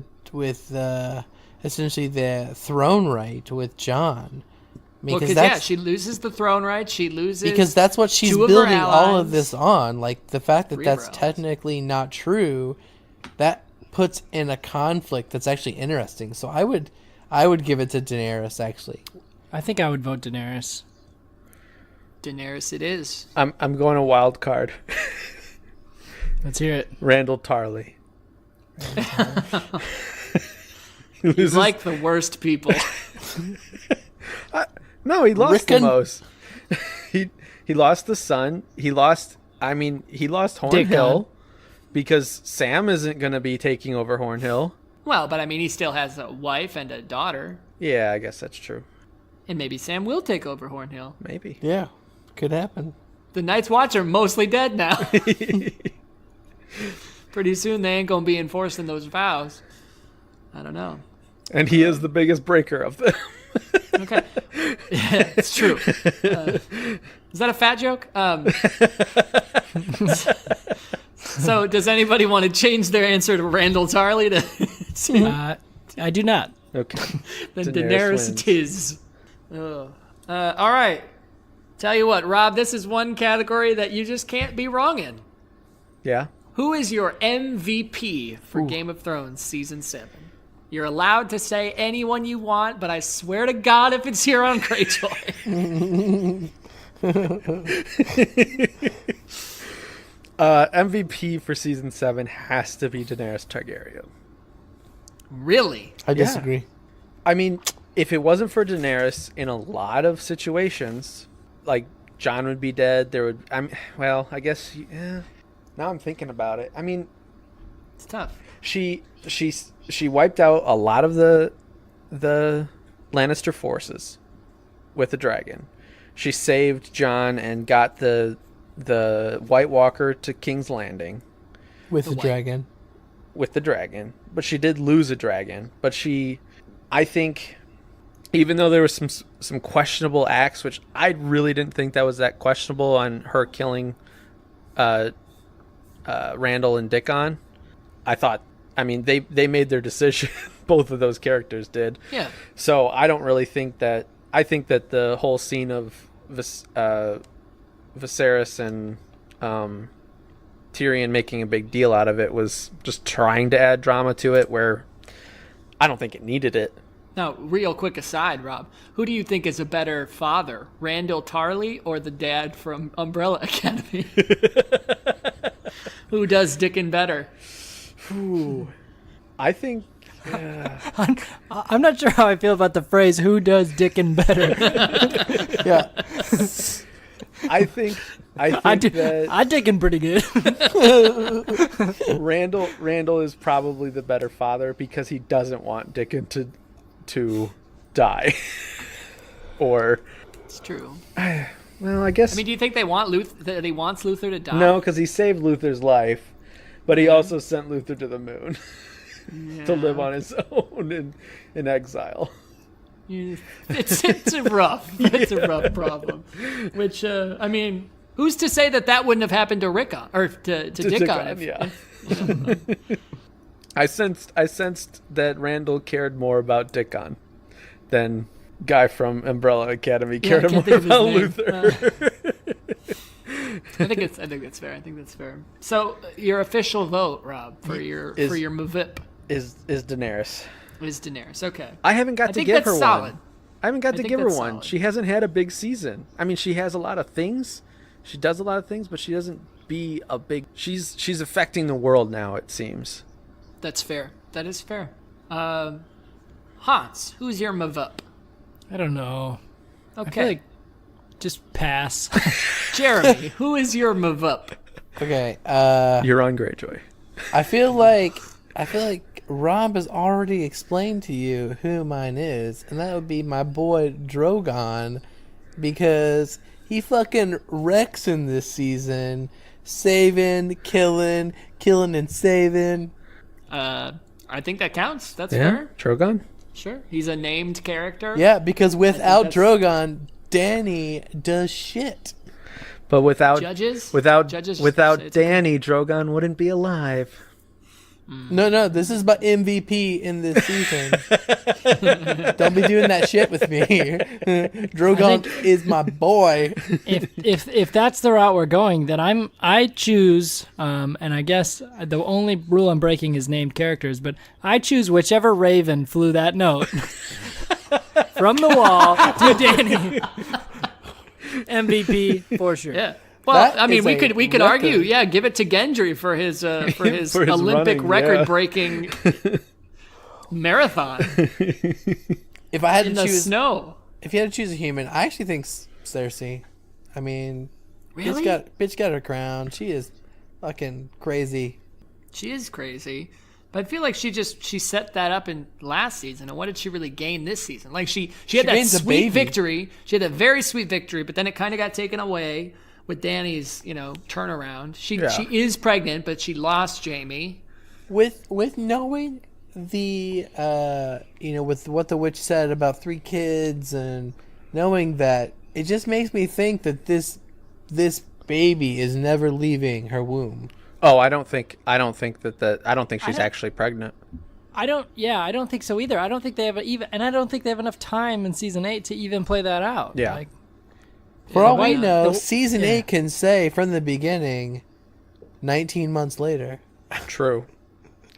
essentially the throne right with Jon. Well, because she loses the throne right. She loses because that's what she's two of her building all of allies. this on. Like the fact that Three of her that's allies. technically not true, that puts in a conflict that's actually interesting. So I would give it to Daenerys actually. I think I would vote Daenerys. Daenerys. It is. I'm going a wild card. Let's hear it. Randall Tarley. He He's loses- like the worst people. No, he lost the Rickon? most. he lost the son. He lost Dickon. Hornhill because Sam isn't going to be taking over Hornhill. Well, but I mean, he still has a wife and a daughter, Yeah, I guess that's true. and maybe Sam will take over Hornhill. Maybe. Yeah, could happen. The Night's Watch are mostly dead now. Pretty soon they ain't gonna be enforcing those vows. I don't know. And he is the biggest breaker of them. Okay, yeah, it's true. Is that a fat joke? So, does anybody want to change their answer to Randall Tarley to I do not. Okay. then Daenerys Daenerys wins. tis? All right, Tell you what, Rob, this is one category that you just can't be wrong in. Yeah. Who is your MVP for Game of Thrones Season 7? You're allowed to say anyone you want, but I swear to God if it's Euron Greyjoy. MVP for season 7 has to be Daenerys Targaryen. Really? I disagree. I mean, if it wasn't for Daenerys, in a lot of situations, like Jon would be dead. There would, I guess. Yeah. Now I'm thinking about it. I mean, It's tough. she wiped out a lot of the Lannister forces with the dragon. She saved Jon and got the White Walker to King's Landing With the dragon. with the dragon. But she did lose a dragon. But I think, even though there was some questionable acts, which I really didn't think that was that questionable on her killing Randall and Dickon, I thought, they made their decision. Both of those characters did. Yeah. So I don't really think that. I think that the whole scene of Viserys and Tyrion making a big deal out of it was just trying to add drama to it, where I don't think it needed it. Now, real quick aside, Rob, who do you think is a better father, Randall Tarley or the dad from Umbrella Academy? Who does Dickon better? Ooh, I think. I'm not sure how I feel about the phrase "Who does Dickon better." Yeah. I think that I Dickon pretty good. Randall is probably the better father because he doesn't want Dickon to die. Or, It's true. well, I guess. Do you think that he wants Luther to die? No, because he saved Luther's life, but he also sent Luther to the moon to live on his own in exile. It's a rough problem. Which who's to say that wouldn't have happened to Rickon or to Dickon? Yeah. I sensed that Randall cared more about Dickon than guy from Umbrella Academy cared more about Luther. I think that's fair. So your official vote, Rob, for your Mavip is Daenerys. is Daenerys. Okay. I haven't got to give her solid. one. I haven't got to think give her that's one. solid. She hasn't had a big season. She has a lot of things. She does a lot of things, but she doesn't be a big. She's affecting the world now, it seems. That's fair. That is fair. Hans, who's your Mavip? I don't know. Okay. I feel like just pass. Jeremy, who is your Mavip? Okay. You're on Greyjoy. I feel like Rob has already explained to you who mine is, and that would be my boy Drogon, because he fucking wrecks in this season, saving, killing and saving. I think that counts. That's fair. Drogon? Sure. He's a named character. Yeah, because without that's- Drogon, Danny does shit. But without Judges? without Judges, without it's- Danny, Drogon wouldn't be alive. No, this is about MVP in this season. Don't be doing that shit with me. Drogon is my boy. if that's the route we're going, then I choose, and I guess the only rule I'm breaking is named characters, but I choose whichever Raven flew that note from the wall to Danny. MVP for sure. Yeah. Well, That is we a could record. argue, give it to Gendry for his For his Olympic running, record-breaking marathon If I had in to the choose, snow. if you had to choose a human, I actually think Cersei. I mean, Really? bitch got her crown. She is fucking crazy. She is crazy. But I feel like she set that up in last season, and what did she really gain this season? Like she had that gains a sweet baby. victory. She had that very sweet victory, but then it kind of got taken away with Dany's, turnaround. She is pregnant, but she lost Jamie. With knowing the with what the witch said about 3 kids, and knowing that, it just makes me think that this baby is never leaving her womb. Oh, I don't think she's actually pregnant. I don't think so either. I don't think they have I don't think they have enough time in season 8 to even play that out. Yeah. Like, For all we White- know, the- season yeah. 8 can say from the beginning, 19 months later. True.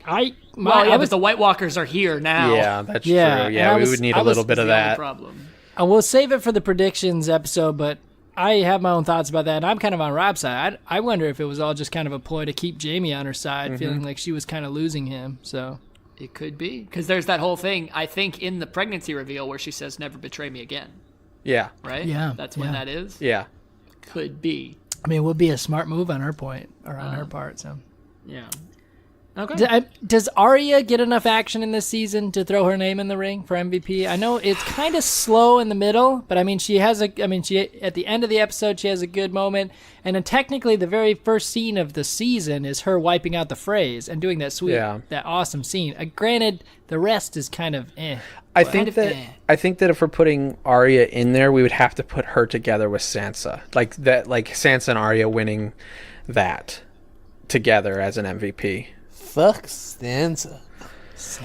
I but was the White Walkers are here now. Yeah, that's Yeah, true. and Yeah, I we was- would need I a little was- bit of The only that. problem. I will save it for the predictions episode, but I have my own thoughts about that, and I'm kind of on Rob's side. I wonder if it was all just kind of a ploy to keep Jamie on her side, feeling like she was kind of losing him. So It could be because there's that whole thing. I think in the pregnancy reveal where she says, "Never betray me again." Yeah. Right? Yeah, That's when yeah. that is. Yeah. Could be. I mean, it would be a smart move on her point or on her part. So Yeah. Okay. does Arya get enough action in this season to throw her name in the ring for MVP? I know it's kind of slow in the middle, but I mean, she at the end of the episode she has a good moment, and then technically the very first scene of the season is her wiping out the phrase and doing that that awesome scene. Granted, the rest is kind of eh. I think that if we're putting Arya in there, we would have to put her together with Sansa. Like Sansa and Arya winning that together as an MVP. Fuck Sansa.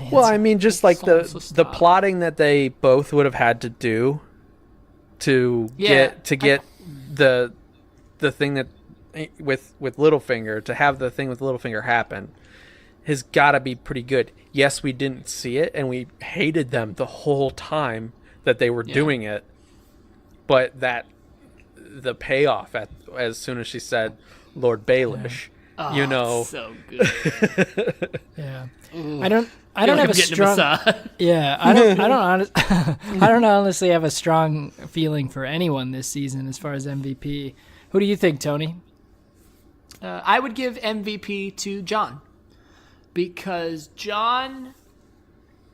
Well, I mean, just like the Stop. plotting that they both would have had to do to get the thing that with Littlefinger, to have the thing with Littlefinger happen has got to be pretty good. Yes, we didn't see it and we hated them the whole time that they were doing it, but the payoff as soon as she said Lord Baelish, you know, So good. Yeah. I don't have a getting strong. massage. Yeah, I don't honestly have a strong feeling for anyone this season as far as MVP. Who do you think, Tony? I would give MVP to John because John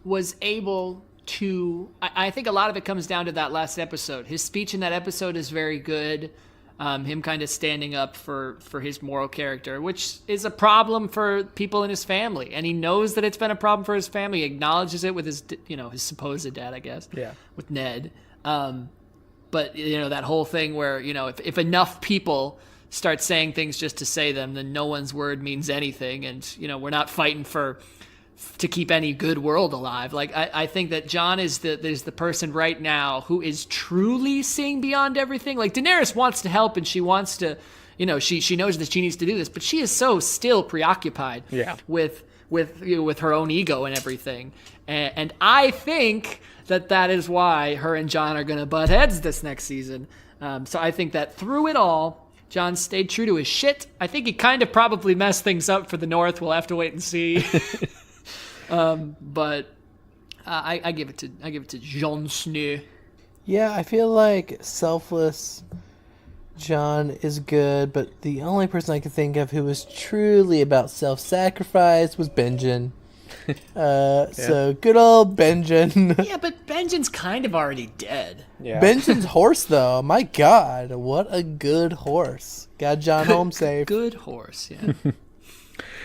was able to. I think a lot of it comes down to that last episode. His speech in that episode is very good. Him kind of standing up for his moral character, which is a problem for people in his family, and he knows that it's been a problem for his family. He acknowledges it with his supposed dad, I guess. Yeah. With Ned. But that whole thing where if enough people start saying things just to say them, then no one's word means anything, and we're not fighting to keep any good world alive. Like I think that John is the person right now who is truly seeing beyond everything. Like Daenerys wants to help and she wants to, she knows that she needs to do this, but she is so still preoccupied with her own ego and everything. And I think that is why her and John are going to butt heads this next season. So I think that through it all, John stayed true to his shit. I think he kind of probably messed things up for the North. We'll have to wait and see. But I give it to Jon Snow. Yeah, I feel like selfless John is good, but the only person I could think of who was truly about self-sacrifice was Benjen. So good old Benjen. Yeah, but Benjen's kind of already dead. Yeah. Benjen's horse, though, my God, what a good horse. Got John home safe. Good horse, yeah.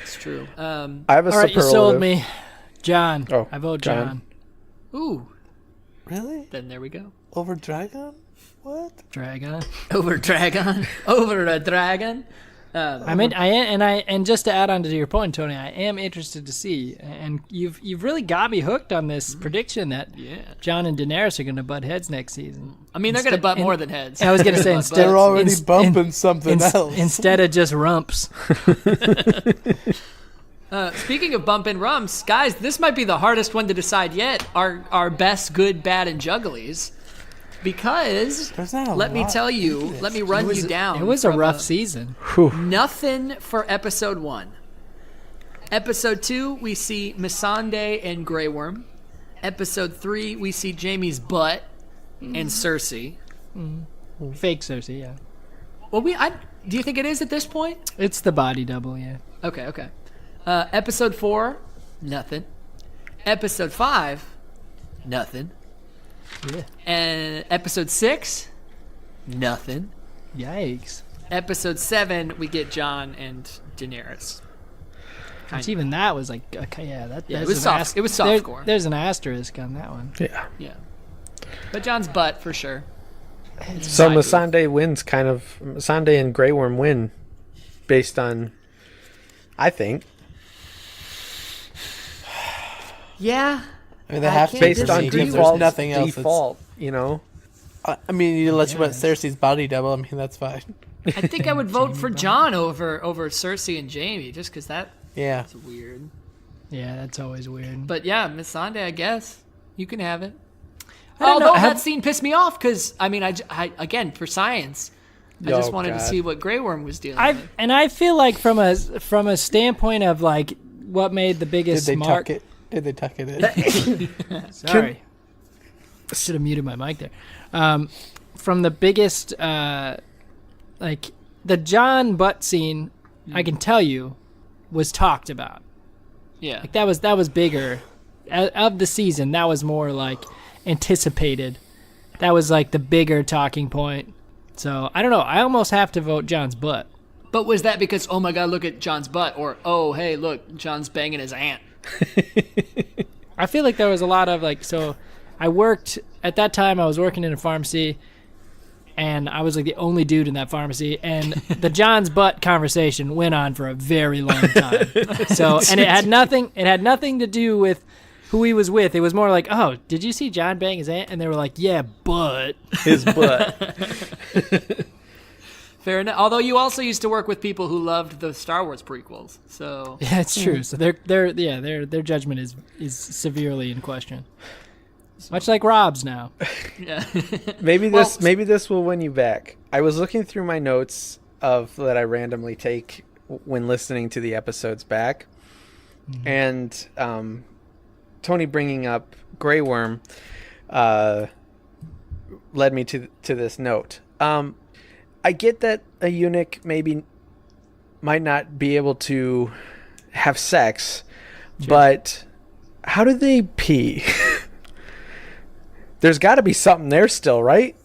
It's true. I have a All right, you superlative. sold me, John. Oh, I vote John. John. Ooh, Really? then there we go. Over Dragon? What? Dragon. Over Dragon. Over a dragon. And just to add on to your point, Tony, I am interested to see, and you've really got me hooked on this prediction that John and Daenerys are going to butt heads next season. I mean, they're going to butt more than heads. I was going to say Butt instead They're already ins- bumping in- something else. instead of just rumps. Speaking of bumping rumps, guys, this might be the hardest one to decide yet. Our best, good, bad, and jugglies. Because, There's not a let me lot tell to you, this. let me run you down. It was a from rough season. Nothing for episode 1. Episode 2, we see Missandei and Grey Worm. Episode 3, we see Jaime's butt and Cersei. Fake Cersei, yeah. Well, do you think it is at this point? It's the body double, yeah. Okay. Episode 4, nothing. Episode 5, nothing. Yeah. And episode 6, nothing. Yikes. Episode 7, we get Jon and Daenerys. Which even that was like, okay, It was soft. It was softcore. There's an asterisk on that one. Yeah. Yeah. But Jon's butt for sure. So Side Missandei wins Missandei and Grey Worm win based on, I think, Yeah. I mean, they have to can't based on disagree. disagree There's default, nothing else. default, you know? I mean, unless you want Cersei's body double, I mean, that's fine. I think I would vote for John over Cersei and Jamie, just because that's Yeah. weird. Yeah, that's always weird. But yeah, Miss Sunday, I guess you can have it. don't know, Although have- that scene pissed me off because I mean, I again for science, I just Oh, wanted to God. see what Grey Worm was dealing with. I feel like from a standpoint of like what made the Did biggest they mark. tuck it? Did they tuck it in? Sorry, should have muted my mic there. From the biggest, like the John Butt scene, I can tell you, was talked about. Yeah, Like that was bigger of the season. That was more like anticipated. That was like the bigger talking point. So I don't know. I almost have to vote John's butt. but was that because oh my god, look at John's butt, or oh hey, look, John's banging his aunt? I feel like there was a lot of like. So I worked at that time. I was working in a pharmacy, and I was like the only dude in that pharmacy. And the John's butt conversation went on for a very long time. So and it had nothing. It had nothing to do with who he was with. It was more like, oh, did you see John bang his aunt? And they were like, yeah, but. His butt. Fair enough. Although you also used to work with people who loved the Star Wars prequels, so Yeah, it's true. So their judgment is severely in question. Much like Rob's now. yeah. Maybe this will win you back. I was looking through my notes that I randomly take when listening to the episodes back, and Tony bringing up Grey Worm led me to this note. I get that a eunuch might not be able to have sex, but how do they pee? There's got to be something there still, right?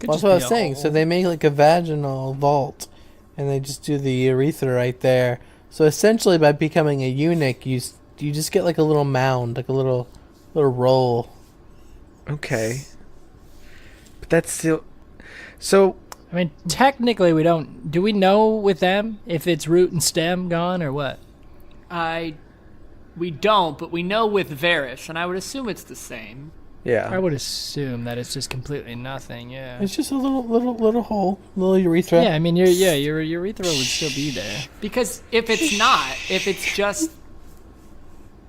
Well, that's what I was saying. So they make like a vaginal vault, and they just do the urethra right there. So essentially, by becoming a eunuch, you just get like a little mound, like a little roll. Okay. But that's still... So... I mean, technically, we don't. Do we know with them if it's root and stem gone or what? We don't, but we know with Varys, and I would assume it's the same. Yeah. I would assume that it's just completely nothing. Yeah. It's just a little hole, little urethra. Yeah, I mean, your urethra would still be there. Because if it's just,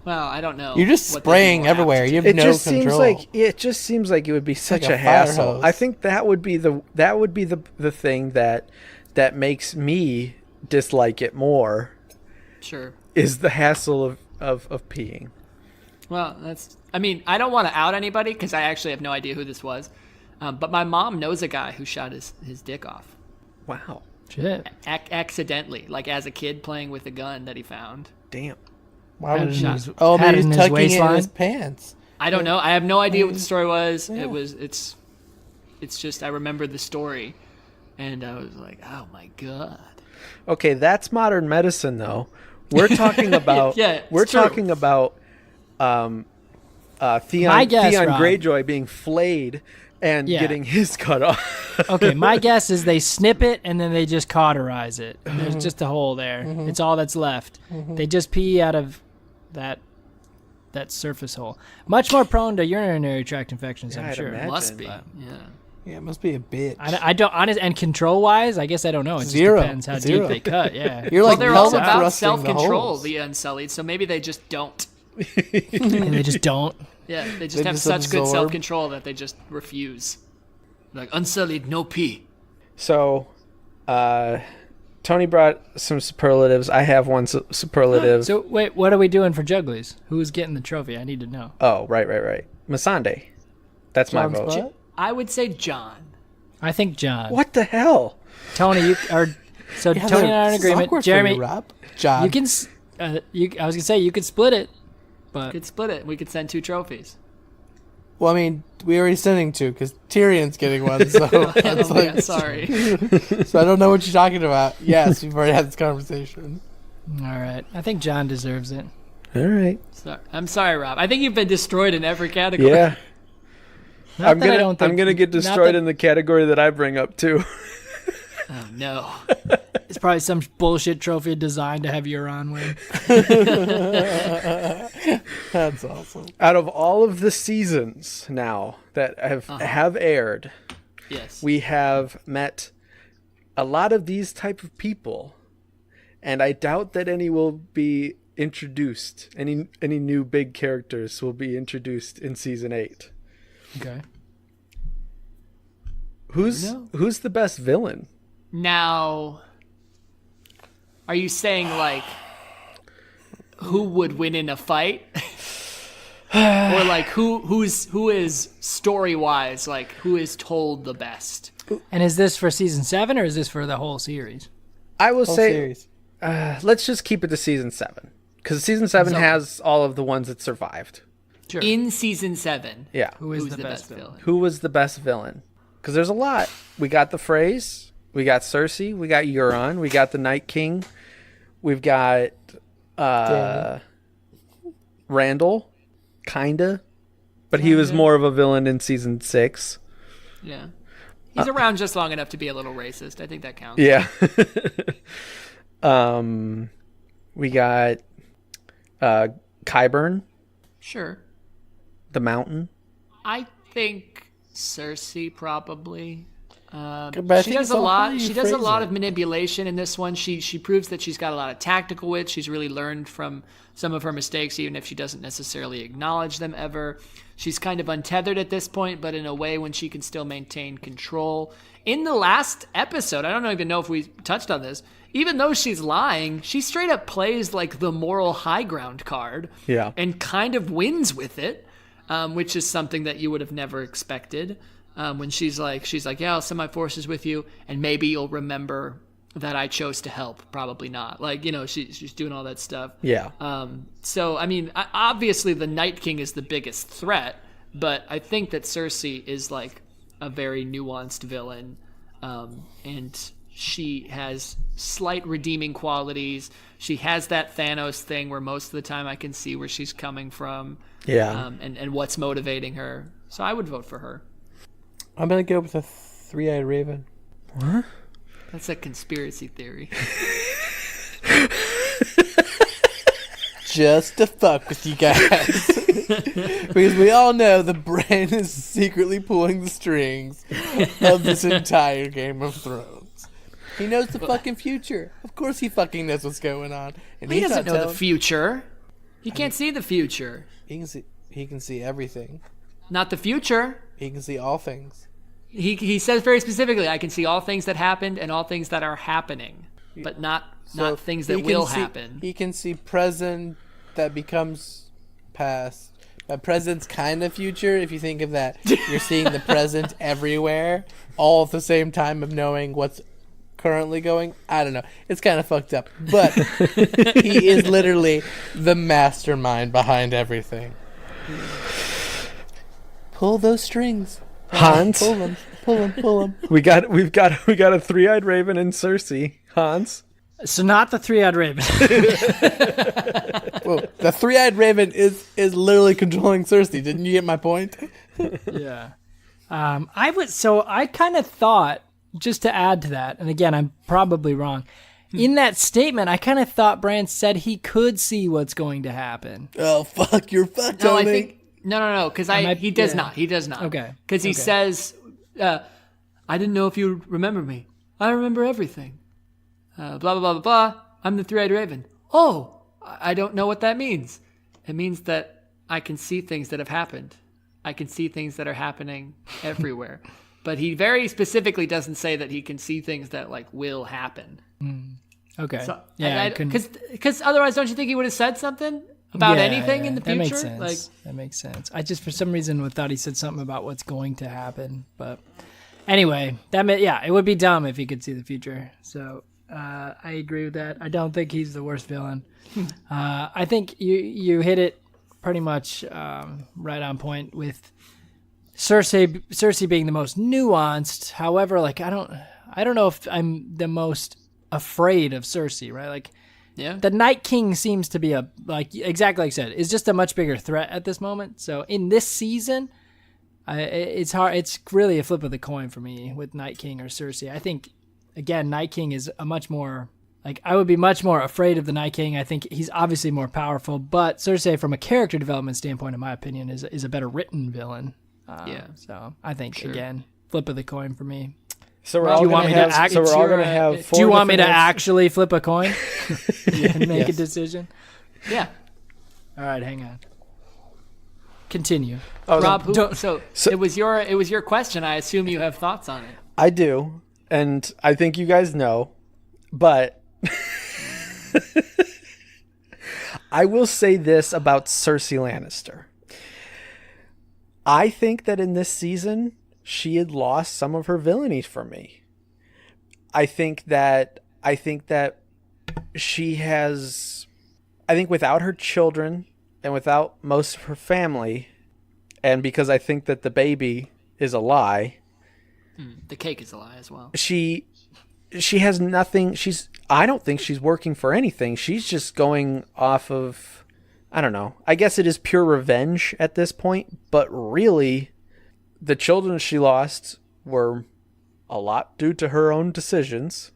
well, I don't know. You're just what they spraying do everywhere. after. You have It no just control. seems like it would be such like a a fire hassle. hose. I think that would be the thing that makes me dislike it more Sure. is the hassle of peeing. Well, I mean, I don't want to out anybody because I actually have no idea who this was. But my mom knows a guy who shot his dick off. Wow. Shit. Accidentally, like as a kid playing with a gun that he found. Damn. Why would Had it you? in his- Oh, had maybe it in he's his tucking it in waistline? his pants. I don't know. I have no idea what the story was. Yeah. It's just I remember the story, and I was like, oh my god. Okay, that's modern medicine though. We're talking about Yeah, it's we're true. talking about Theon My guess, Theon Rob. Greyjoy being flayed and Yeah. getting his cut off. Okay, my guess is they snip it and then they just cauterize it. And there's just a hole there. It's all that's left. They just pee out of that surface hole. Much more prone to urinary tract infections, Yeah, I'm I'd sure. imagine. Must be. but- Yeah. Yeah, it must be a bitch. I don't honest and control wise, I guess I don't know. It Zero. just depends how Zero. deep they cut. Yeah, You're Well, like they're all pelvic about thrusting the self-control, holes. the Unsullied. So maybe they just don't. and they just don't. Yeah, they just They have just such good absorb. self-control that they just refuse. Like Unsullied, no pee. So, Tony brought some superlatives. I have one superlative. So wait, what are we doing for Jugglies? Who's getting the trophy? I need to know. Oh, right. Masande. That's my John's vote. butt? I would say John. I think John. What the hell? Tony, you are. So Yeah, Tony and I are in this is agreement. awkward for Jeremy, you, Rob. John. you can. I was gonna say you could split it, but Could split it. We could send 2 trophies. Well, I mean, we already sending 2 because Tyrion's getting one. So that's Oh, like, yeah, sorry. so I don't know what you're talking about. Yes, we've already had this conversation. all right. I think John deserves it. All right. I'm sorry, Rob. I think you've been destroyed in every category. Yeah. Not I'm that I gonna don't think, get not destroyed that- in the category that I bring up too. Oh no. It's probably some bullshit trophy designed to have Euron win. That's awesome. Out of all of the seasons now that have aired, Yes. we have met a lot of these type of people, and I doubt that any will be introduced. Any new big characters will be introduced in season 8. Okay. Who's the best villain? Now, are you saying like who would win in a fight, or like who is story wise, like who is told the best? And is this for season 7 or is this for the whole series? I will Whole say, series. let's just keep it to season 7 because season 7 has all of the ones that survived. Sure. In season 7, Yeah, Who is who's the best villain? who was the best villain? Because there's a lot. We got the Freys, we got Cersei, we got Euron, we got the Night King, we've got Randall, kinda, but he was more of a villain in season 6. Yeah. He's around just long enough to be a little racist. I think that counts. Yeah. We got Qyburn, Sure. the Mountain. I think Cersei probably. But She I think does it's a all lot. how you She does a phrase lot it. of manipulation in this one. She proves that she's got a lot of tactical wit. She's really learned from some of her mistakes, even if she doesn't necessarily acknowledge them ever. She's kind of untethered at this point, but in a way when she can still maintain control. In the last episode, I don't even know if we touched on this. Even though she's lying, she straight up plays like the moral high ground card. Yeah. And kind of wins with it, which is something that you would have never expected. When she's like, yeah, I'll send my forces with you, and maybe you'll remember that I chose to help. Probably not. Like, she's doing all that stuff. Yeah. So, I mean, obviously the Night King is the biggest threat, but I think that Cersei is like a very nuanced villain, and she has slight redeeming qualities. She has that Thanos thing where most of the time I can see where she's coming from, Yeah. and what's motivating her. So I would vote for her. I'm gonna go with a 3-eyed raven. That's a conspiracy theory. Just to fuck with you guys. Because we all know the brain is secretly pulling the strings of this entire Game of Thrones. He knows the fucking future. Of course he fucking knows what's going on. And He he's doesn't not know the telling- future. He can't see the future. He can see everything. Not the future. He can see all things. He says very specifically, I can see all things that happened and all things that are happening, but not things that he can will see- happen. He can see present that becomes past. But present's kind of future. If you think of that, you're seeing the present everywhere, all at the same time of knowing what's currently going. I don't know. It's kind of fucked up. But he is literally the mastermind behind everything. Pull those strings. Hans, Pull them. Pull them. Pull them. we've got a 3-eyed raven and Cersei. Hans. So not the 3-eyed raven. Whoa. The 3-eyed raven is literally controlling Cersei. Didn't you get my point? Yeah. I kind of thought, just to add to that, and again, I'm probably wrong. In that statement, I kind of thought Bran said he could see what's going to happen. Oh, fuck. You're fucked, No, I Tony. think no, because he does not. He does not. Okay. Because he says, "I didn't know if you remember me. I remember everything." Blah blah blah blah blah. I'm the 3-eyed raven. Oh, I don't know what that means. It means that I can see things that have happened. I can see things that are happening everywhere. But he very specifically doesn't say that he can see things that like will happen. Okay. So, yeah, because otherwise, don't you think he would have said something about anything in the future? That makes sense. Like, that makes sense. I just, for some reason, thought he said something about what's going to happen. But anyway, it would be dumb if he could see the future. So I agree with that. I don't think he's the worst villain. I think you hit it pretty much right on point with Cersei being the most nuanced. However, like I don't know if I'm the most afraid of Cersei, right? Like, yeah. the Night King seems to be exactly like I said, is just a much bigger threat at this moment. So in this season, it's hard. It's really a flip of the coin for me with Night King or Cersei. I think again, Night King is a much more, like, I would be much more afraid of the Night King. I think he's obviously more powerful, but Cersei, from a character development standpoint, in my opinion, is a better written villain. So I think, again, flip of the coin for me. So we're Do all you going want to me to have. act- So we're all it's going to your, have. Four Do you want me to different answers? actually flip a coin and make a Yes. decision? Yeah. All right, hang on. Continue. Oh, no, Rob, so it was your question. I assume you have thoughts on it. I do, and I think you guys know, but I will say this about Cersei Lannister. I think that in this season, she had lost some of her villainy for me. I think that she has, I think without her children and without most of her family, and because I think that the baby is a lie, The cake is a lie as well. she has nothing. I don't think she's working for anything. She's just going off of, I don't know. I guess it is pure revenge at this point, but really the children she lost were a lot due to her own decisions.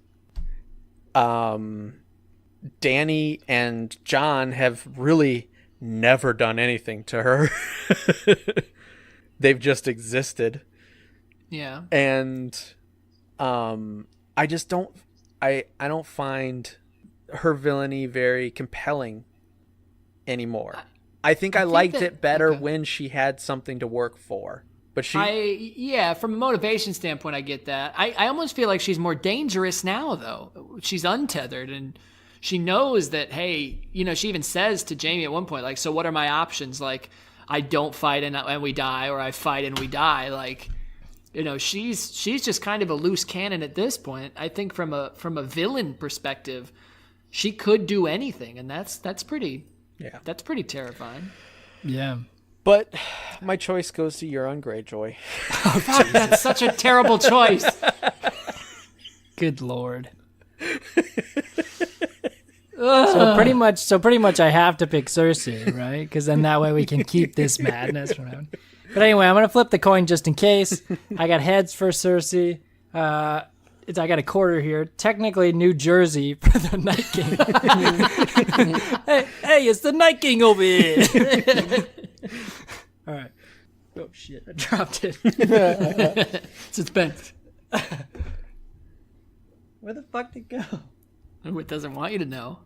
Danny and John have really never done anything to her. They've just existed. Yeah. And I just don't find her villainy very compelling anymore. I think I liked that- it better okay. when she had something to work for. But she From a motivation standpoint, I get that. I almost feel like she's more dangerous now, though. She's untethered, and she knows that, hey, she even says to Jamie at one point, like, so what are my options? Like, I don't fight and we die, or I fight and we die. Like, she's just kind of a loose cannon at this point. I think from a villain perspective, she could do anything, and that's pretty terrifying. Yeah. But my choice goes to Euron Greyjoy. Fuck, that's such a terrible choice. Good Lord. So pretty much I have to pick Cersei, right? Because then that way we can keep this madness around. But anyway, I'm going to flip the coin just in case. I got heads for Cersei. I got a quarter here. Technically New Jersey for the Night King. hey, it's the Night King over here. All right. Oh, shit. I dropped it. Suspense. Where the fuck did it go? It doesn't want you to know.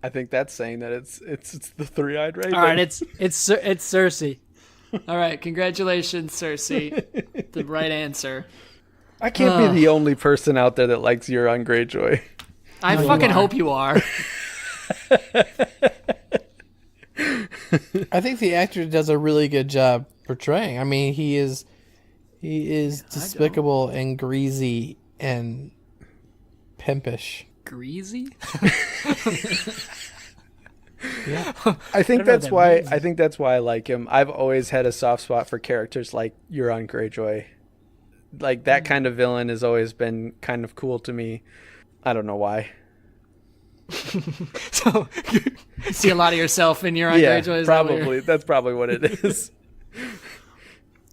I think that's saying that it's the three-eyed raven. All right, it's Cersei. All right, congratulations, Cersei. The right answer. I can't be the only person out there that likes Euron Greyjoy. I fucking hope you are. I think the actor does a really good job portraying. I mean, he is despicable and greasy and pimpish. Greasy? I think know that's what that why means. I think that's why I like him. I've always had a soft spot for characters like Euron Greyjoy. Like that kind of villain has always been kind of cool to me. I don't know why. So, you see a lot of yourself in your Yeah, Greyjoy? Is that what you're- probably. That's probably what it is.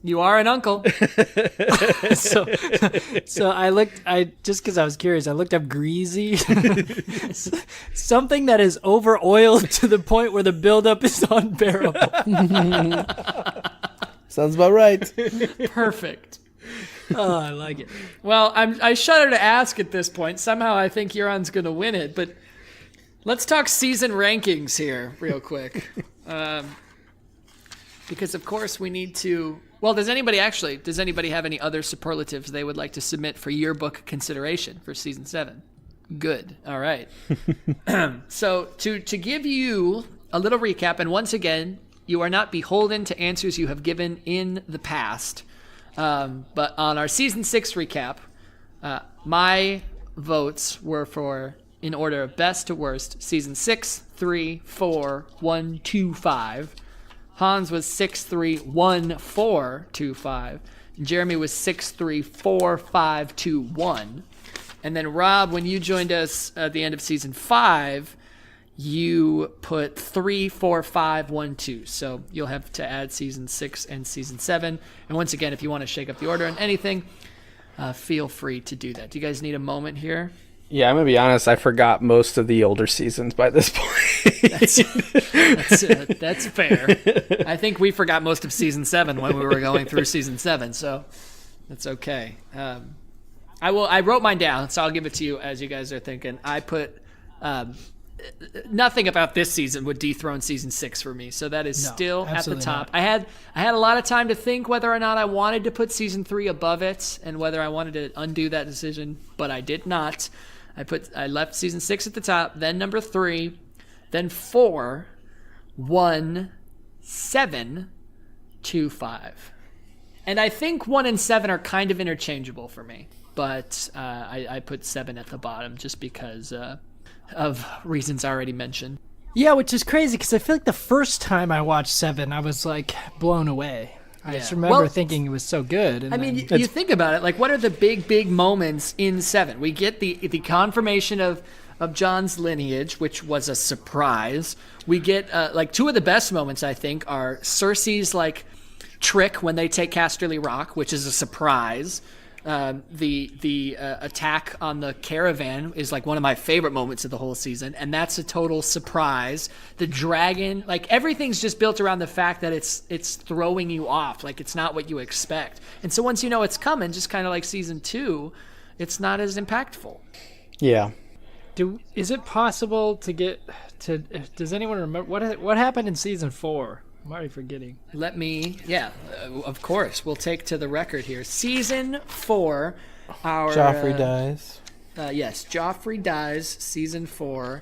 You are an uncle. So I just because I was curious, I looked up greasy. Something that is over oiled to the point where the buildup is unbearable. Sounds about right. Perfect. Oh, I like it. Well, I shudder to ask at this point. Somehow I think Euron's going to win it, but let's talk season rankings here real quick. Because, of course, we need to... Well, does anybody have any other superlatives they would like to submit for yearbook consideration for season 7? Good. All right. So to give you a little recap, and once again, you are not beholden to answers you have given in the past. But on our season 6 recap, my votes were for, in order of best to worst, season 6, 3, 4, 1, 2, 5. Hans was 6, 3, 1, 4, 2, 5. Jeremy was 6, 3, 4, 5, 2, 1. And then Rob, when you joined us at the end of season 5, you put 3, 4, 5, 1, 2. So you'll have to add season 6 and season 7. And once again, if you want to shake up the order on anything, feel free to do that. Do you guys need a moment here? Yeah, I'm gonna be honest. I forgot most of the older seasons by this point. That's fair. I think we forgot most of season 7 when we were going through season 7, so that's okay. I wrote mine down, so I'll give it to you as you guys are thinking. I put nothing about this season would dethrone season 6 for me, so that is still at the absolutely top. not. I had a lot of time to think whether or not I wanted to put season 3 above it and whether I wanted to undo that decision, but I did not. I left season 6 at the top, then number 3, then 4, 1, 7, 2, 5. And I think 1 and 7 are kind of interchangeable for me, but I put 7 at the bottom just because of reasons I already mentioned. Yeah, which is crazy because I feel like the first time I watched 7, I was like blown away. I just remember thinking it was so good. And I mean, you think about it, like what are the big moments in 7? We get the confirmation of Jon's lineage, which was a surprise. We get like 2 of the best moments, I think, are Cersei's like trick when they take Casterly Rock, which is a surprise. The attack on the caravan is like one of my favorite moments of the whole season, and that's a total surprise. The dragon, like everything's just built around the fact that it's throwing you off, like it's not what you expect. And so once you know it's coming, just kind of like season 2, it's not as impactful. Yeah. Is it possible to get to? Does anyone remember what happened in season 4? I'm already forgetting. Of course. We'll take to the record here. Season 4, our... Joffrey dies. Yes, Joffrey dies, season 4.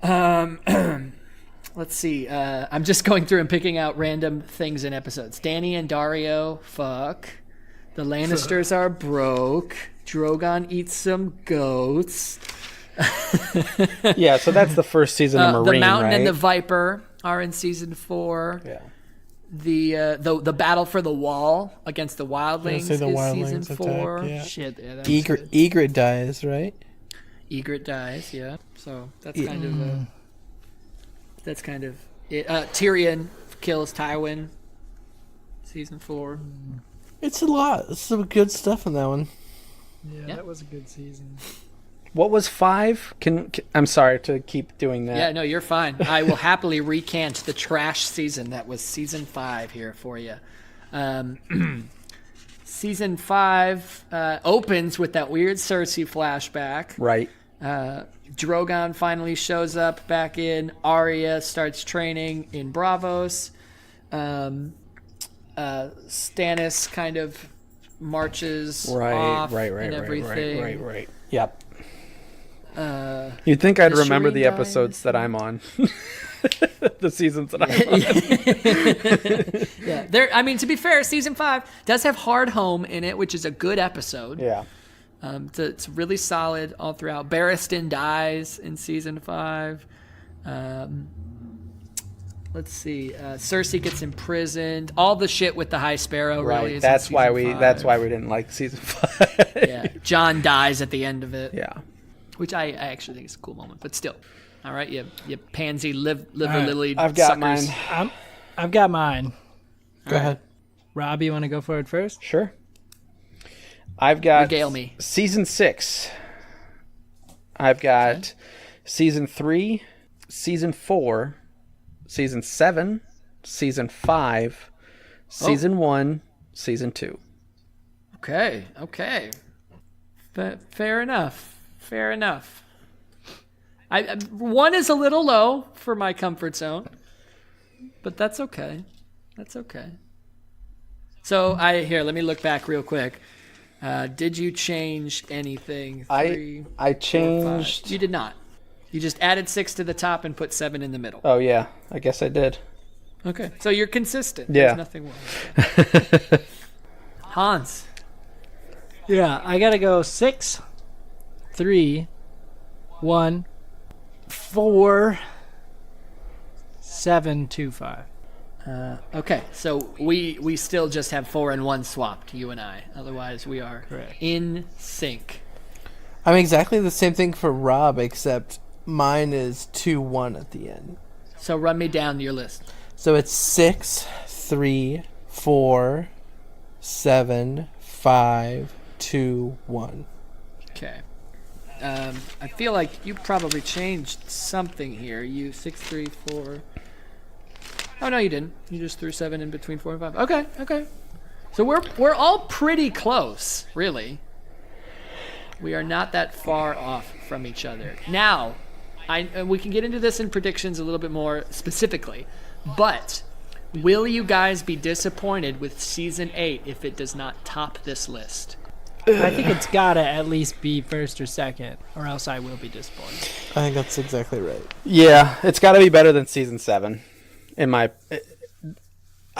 Let's see. I'm just going through and picking out random things in episodes. Dany and Dario, fuck. The Lannisters are broke. Drogon eats some goats. Yeah, so that's the first season of Marine, the Mountain right? and the Viper are in season 4. Yeah. The battle for the wall against the wildlings Say the is wildlings season 4. attack, yeah. Shit, yeah, that was good. Ygritte dies, right? Ygritte dies, yeah. So that's kind of it. Tyrion kills Tywin, season 4. It's a lot. It's some good stuff in that one. Yeah, that was a good season. What was 5? I'm sorry to keep doing that. Yeah, no, you're fine. I will happily recant the trash season that was season 5 here for you. Season 5 opens with that weird Cersei flashback. Right. Drogon finally shows up back in. Arya starts training in Braavos. Stannis kind of marches off and everything. Right. Yep. You'd think I'd remember the episodes that I'm on. The seasons that I'm on. Yeah. I mean, to be fair, season 5 does have Hard Home in it, which is a good episode. Yeah. It's really solid all throughout. Barristan dies in season 5. Let's see. Cersei gets imprisoned. All the shit with the High Sparrow. Really Right. is That's in why season 5. That's why we didn't like season 5. Yeah. Jon dies at the end of it. Yeah. Which I actually think is a cool moment, but still. All right, you pansy liver lily I've got suckers. mine. I've got mine. Go ahead. Rob, you want to go for it first? Sure. I've got Regale me. season 6. I've got season 3, season 4, season 7, season 5, season 1, season 2. Okay. Fair enough. 1 is a little low for my comfort zone, but that's okay. So let me look back real quick. Did you change anything? I changed. 5. You did not. You just added 6 to the top and put 7 in the middle. Oh yeah, I guess I did. Okay, so you're consistent. Yeah. There's nothing wrong with that. Hans. Yeah, I gotta go 6, 3, 1, 4, 7, 2, 5. Okay, so we still just have 4 and 1 swapped, you and I. Otherwise, we are in sync. I'm exactly the same thing for Rob, except mine is 2-1 at the end. So run me down your list. So it's 6, 3, 4, 7, 5, 2, 1. Okay. I feel like you probably changed something here. You 6, 3, 4. Oh no, you didn't. You just threw 7 in between 4 and 5. Okay. So we're all pretty close, really. We are not that far off from each other. Now, we can get into this in predictions a little bit more specifically, but will you guys be disappointed with season 8 if it does not top this list? I think it's gotta at least be first or second, or else I will be disappointed. I think that's exactly right. Yeah, it's got to be better than season 7. I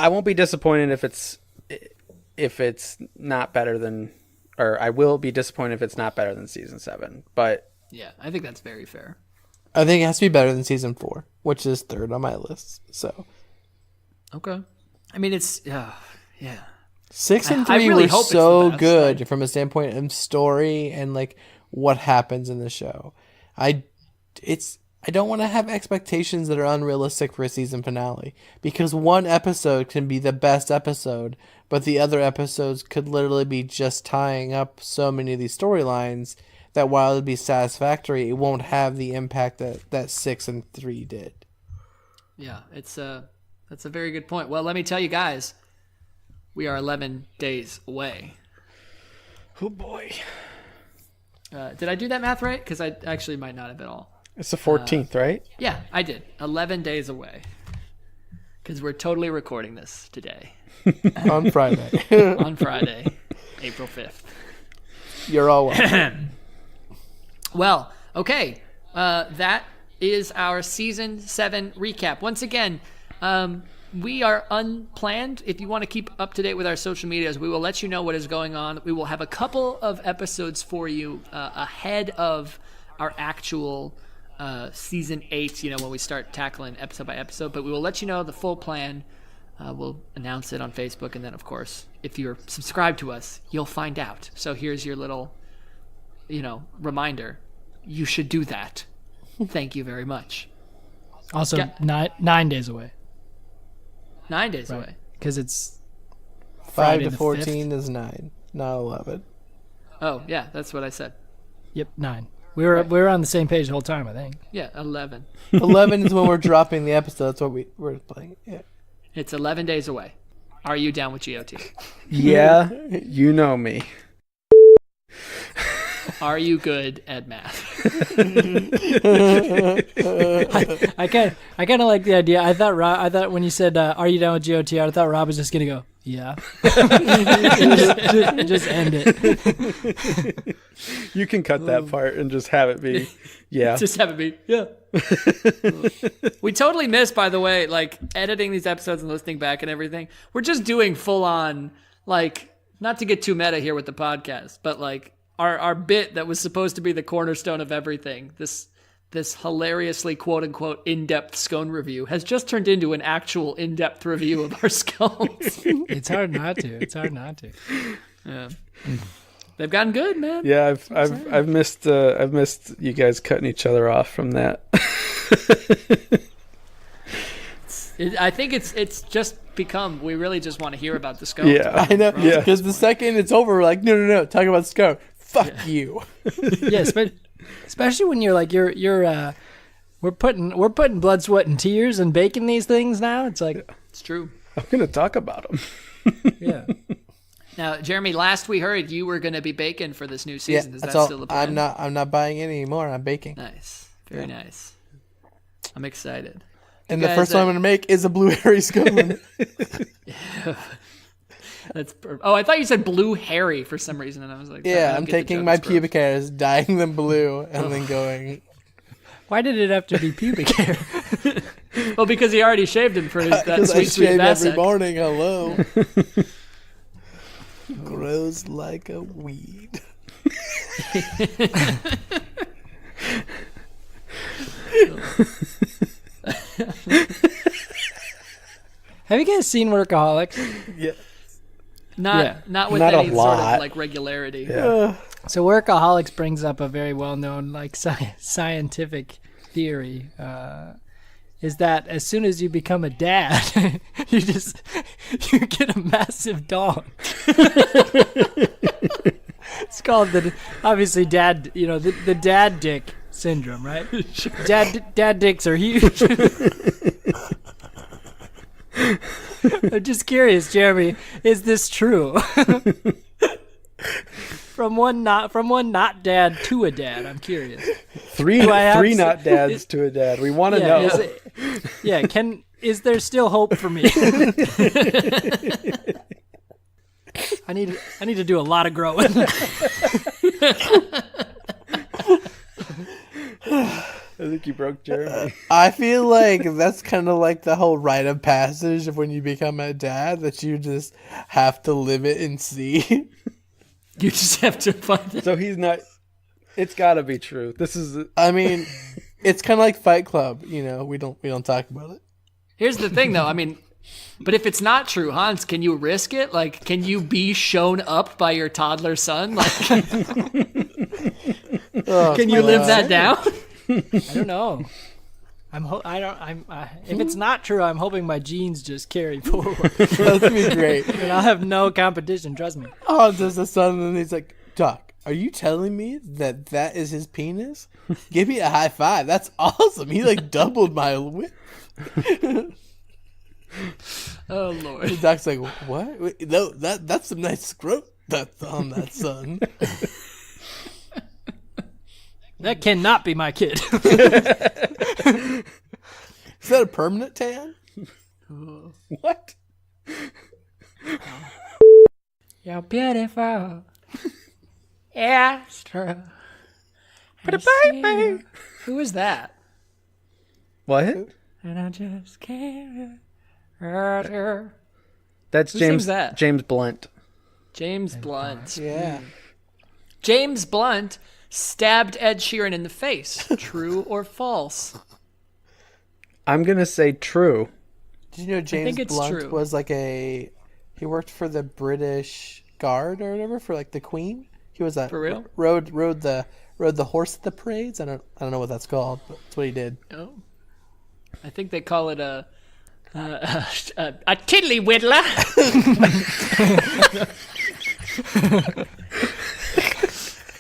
won't be disappointed if it's not better than, or I will be disappointed if it's not better than season 7. But Yeah, I think that's very fair. I think it has to be better than season 4, which is 3rd on my list. So Okay. I mean, it's yeah. 6 and I 3 really were hope it's so the best. good from a standpoint of story and like what happens in the show. I don't want to have expectations that are unrealistic for a season finale, because one episode can be the best episode, but the other episodes could literally be just tying up so many of these storylines that while it'd be satisfactory, it won't have the impact that 6 and 3 did. Yeah, that's a very good point. Well, let me tell you guys, we are 11 days away. oh boy, Did I do that math right? Because I actually might not have at all. it's the 14th, right? Yeah, I did. 11 days away. Because we're totally recording this today. On Friday. On Friday, April 5th. You're all welcome. Well, okay. That is our season 7 recap. Once again, we are unplanned. If you want to keep up to date with our social medias, we will let you know what is going on. We will have a couple of episodes for you ahead of our actual season 8, when we start tackling episode by episode. But we will let you know the full plan. We'll announce it on Facebook. And then, of course, if you're subscribed to us, you'll find out. So here's your little, reminder. You should do that. Thank you very much. Also, Yeah. 9 days away. 9 days Right. away. Because it's 5 Friday to the 14 is 9, not 11. Oh, yeah, that's what I said. Yep, 9. We were on the same page the whole time, I think. Yeah, 11. 11 is when we're dropping the episode. That's what we're playing. Yeah. It's 11 days away. Are you down with GOT? Yeah, you know me. Are you good at math? I kind of like the idea. I thought when you said, "Are you down with GOT?" I thought Rob was just gonna go, "Yeah," and just end it. You can cut that part and just have it be, yeah. Just have it be, yeah. We totally missed, by the way, like editing these episodes and listening back and everything. We're just doing full on, like, not to get too meta here with the podcast, but like our bit that was supposed to be the cornerstone of everything, this hilariously quote unquote in-depth scone review, has just turned into an actual in-depth review of our scones. It's hard not to. Yeah. They've gotten good, man. Yeah, I've missed you guys cutting each other off from that. I think it's just become, we really just want to hear about the scones. Yeah. I know. Yeah. Because the second it's over, we're like, no, talk about Scone. Fuck you. Yeah, especially when you're like we're putting blood, sweat, and tears and baking these things now. It's like It's true. I'm gonna talk about them. yeah. Now, Jeremy, last we heard, you were going to be baking for this new Yeah, season. Is that that's all. still the plan? I'm not buying any anymore. I'm baking. Nice. Very nice. I'm excited. And You the guys, first one I'm going to make is a blueberry scone. I thought you said blue hairy for some reason, and I was like, I Yeah, don't I'm get the taking joke. my It's gross. pubic hairs, dyeing them blue, and then going. Why did it have to be pubic hair? Well, because he already shaved him for his, that Because I sweet shave every Vasek. morning. Hello. Grows like a weed. Have you guys seen Workaholics? Yeah. Not with Not a any sort lot. of like regularity. Yeah. So Workaholics brings up a very well-known like scientific theory. Is that as soon as you become a dad, you get a massive dong. called obviously dad. You know the dad dick syndrome, right? Dad dicks are huge. I'm just curious, Jeremy. Is this true? From one not dad to a dad. I'm curious. Three not dads to a dad. We want to know. Is there still hope for me? I need to do a lot of growing. I think you broke Jeremy. I feel like that's kind of like the whole rite of passage of when you become a dad, that you just have to live it and see. You just have to find it. So he's not. It's got to be true. This is. I mean, it's kind of like Fight Club. You know, we don't talk about it. Here's the thing, though. I mean, but if it's not true, Hans, can you risk it? Like, can you be shown up by your toddler son? Like, can you live that down? I don't know. If it's not true, I'm hoping my genes just carry forward. That's gonna be great. And I'll have no competition. Trust me. Oh, there's a son, and he's like, Doc, are you telling me that is his penis? Give me a high five. That's awesome. He like doubled my width. Oh Lord. The doc's like, what? Wait, no, that's some nice scrote that's on that son. That cannot be my kid. Is that a permanent tan? What? You're beautiful. Yeah, it's true. Who is that? What? And I just can't hurt her. That's Who James. sings that? James Blunt. James Blunt. Yeah. James Blunt stabbed Ed Sheeran in the face. True or false? I'm gonna say true. Did you know James it's Blunt true. was like he worked for the British Guard or whatever, for like the Queen? He was a For real? rode the horse at the parades. I don't know what that's called, but that's what he did. Oh, I think they call it a tiddly-whittler.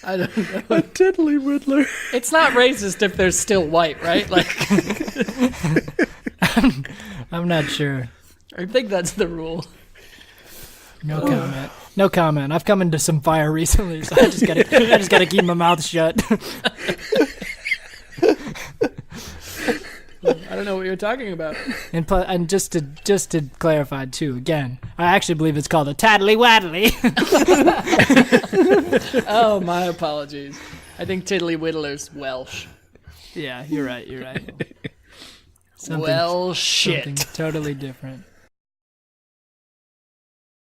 I don't know. A tiddly whittler. It's not racist if they're still white, right? Like, I'm not sure. I think that's the rule. No comment. No comment. I've come into some fire recently, so I just gotta keep my mouth shut. I don't know what you're talking about. And just to clarify too, again, I actually believe it's called a taddly waddly. Oh, my apologies. I think tiddly-whittler's Welsh. Yeah, you're right. Well, shit. Something totally different.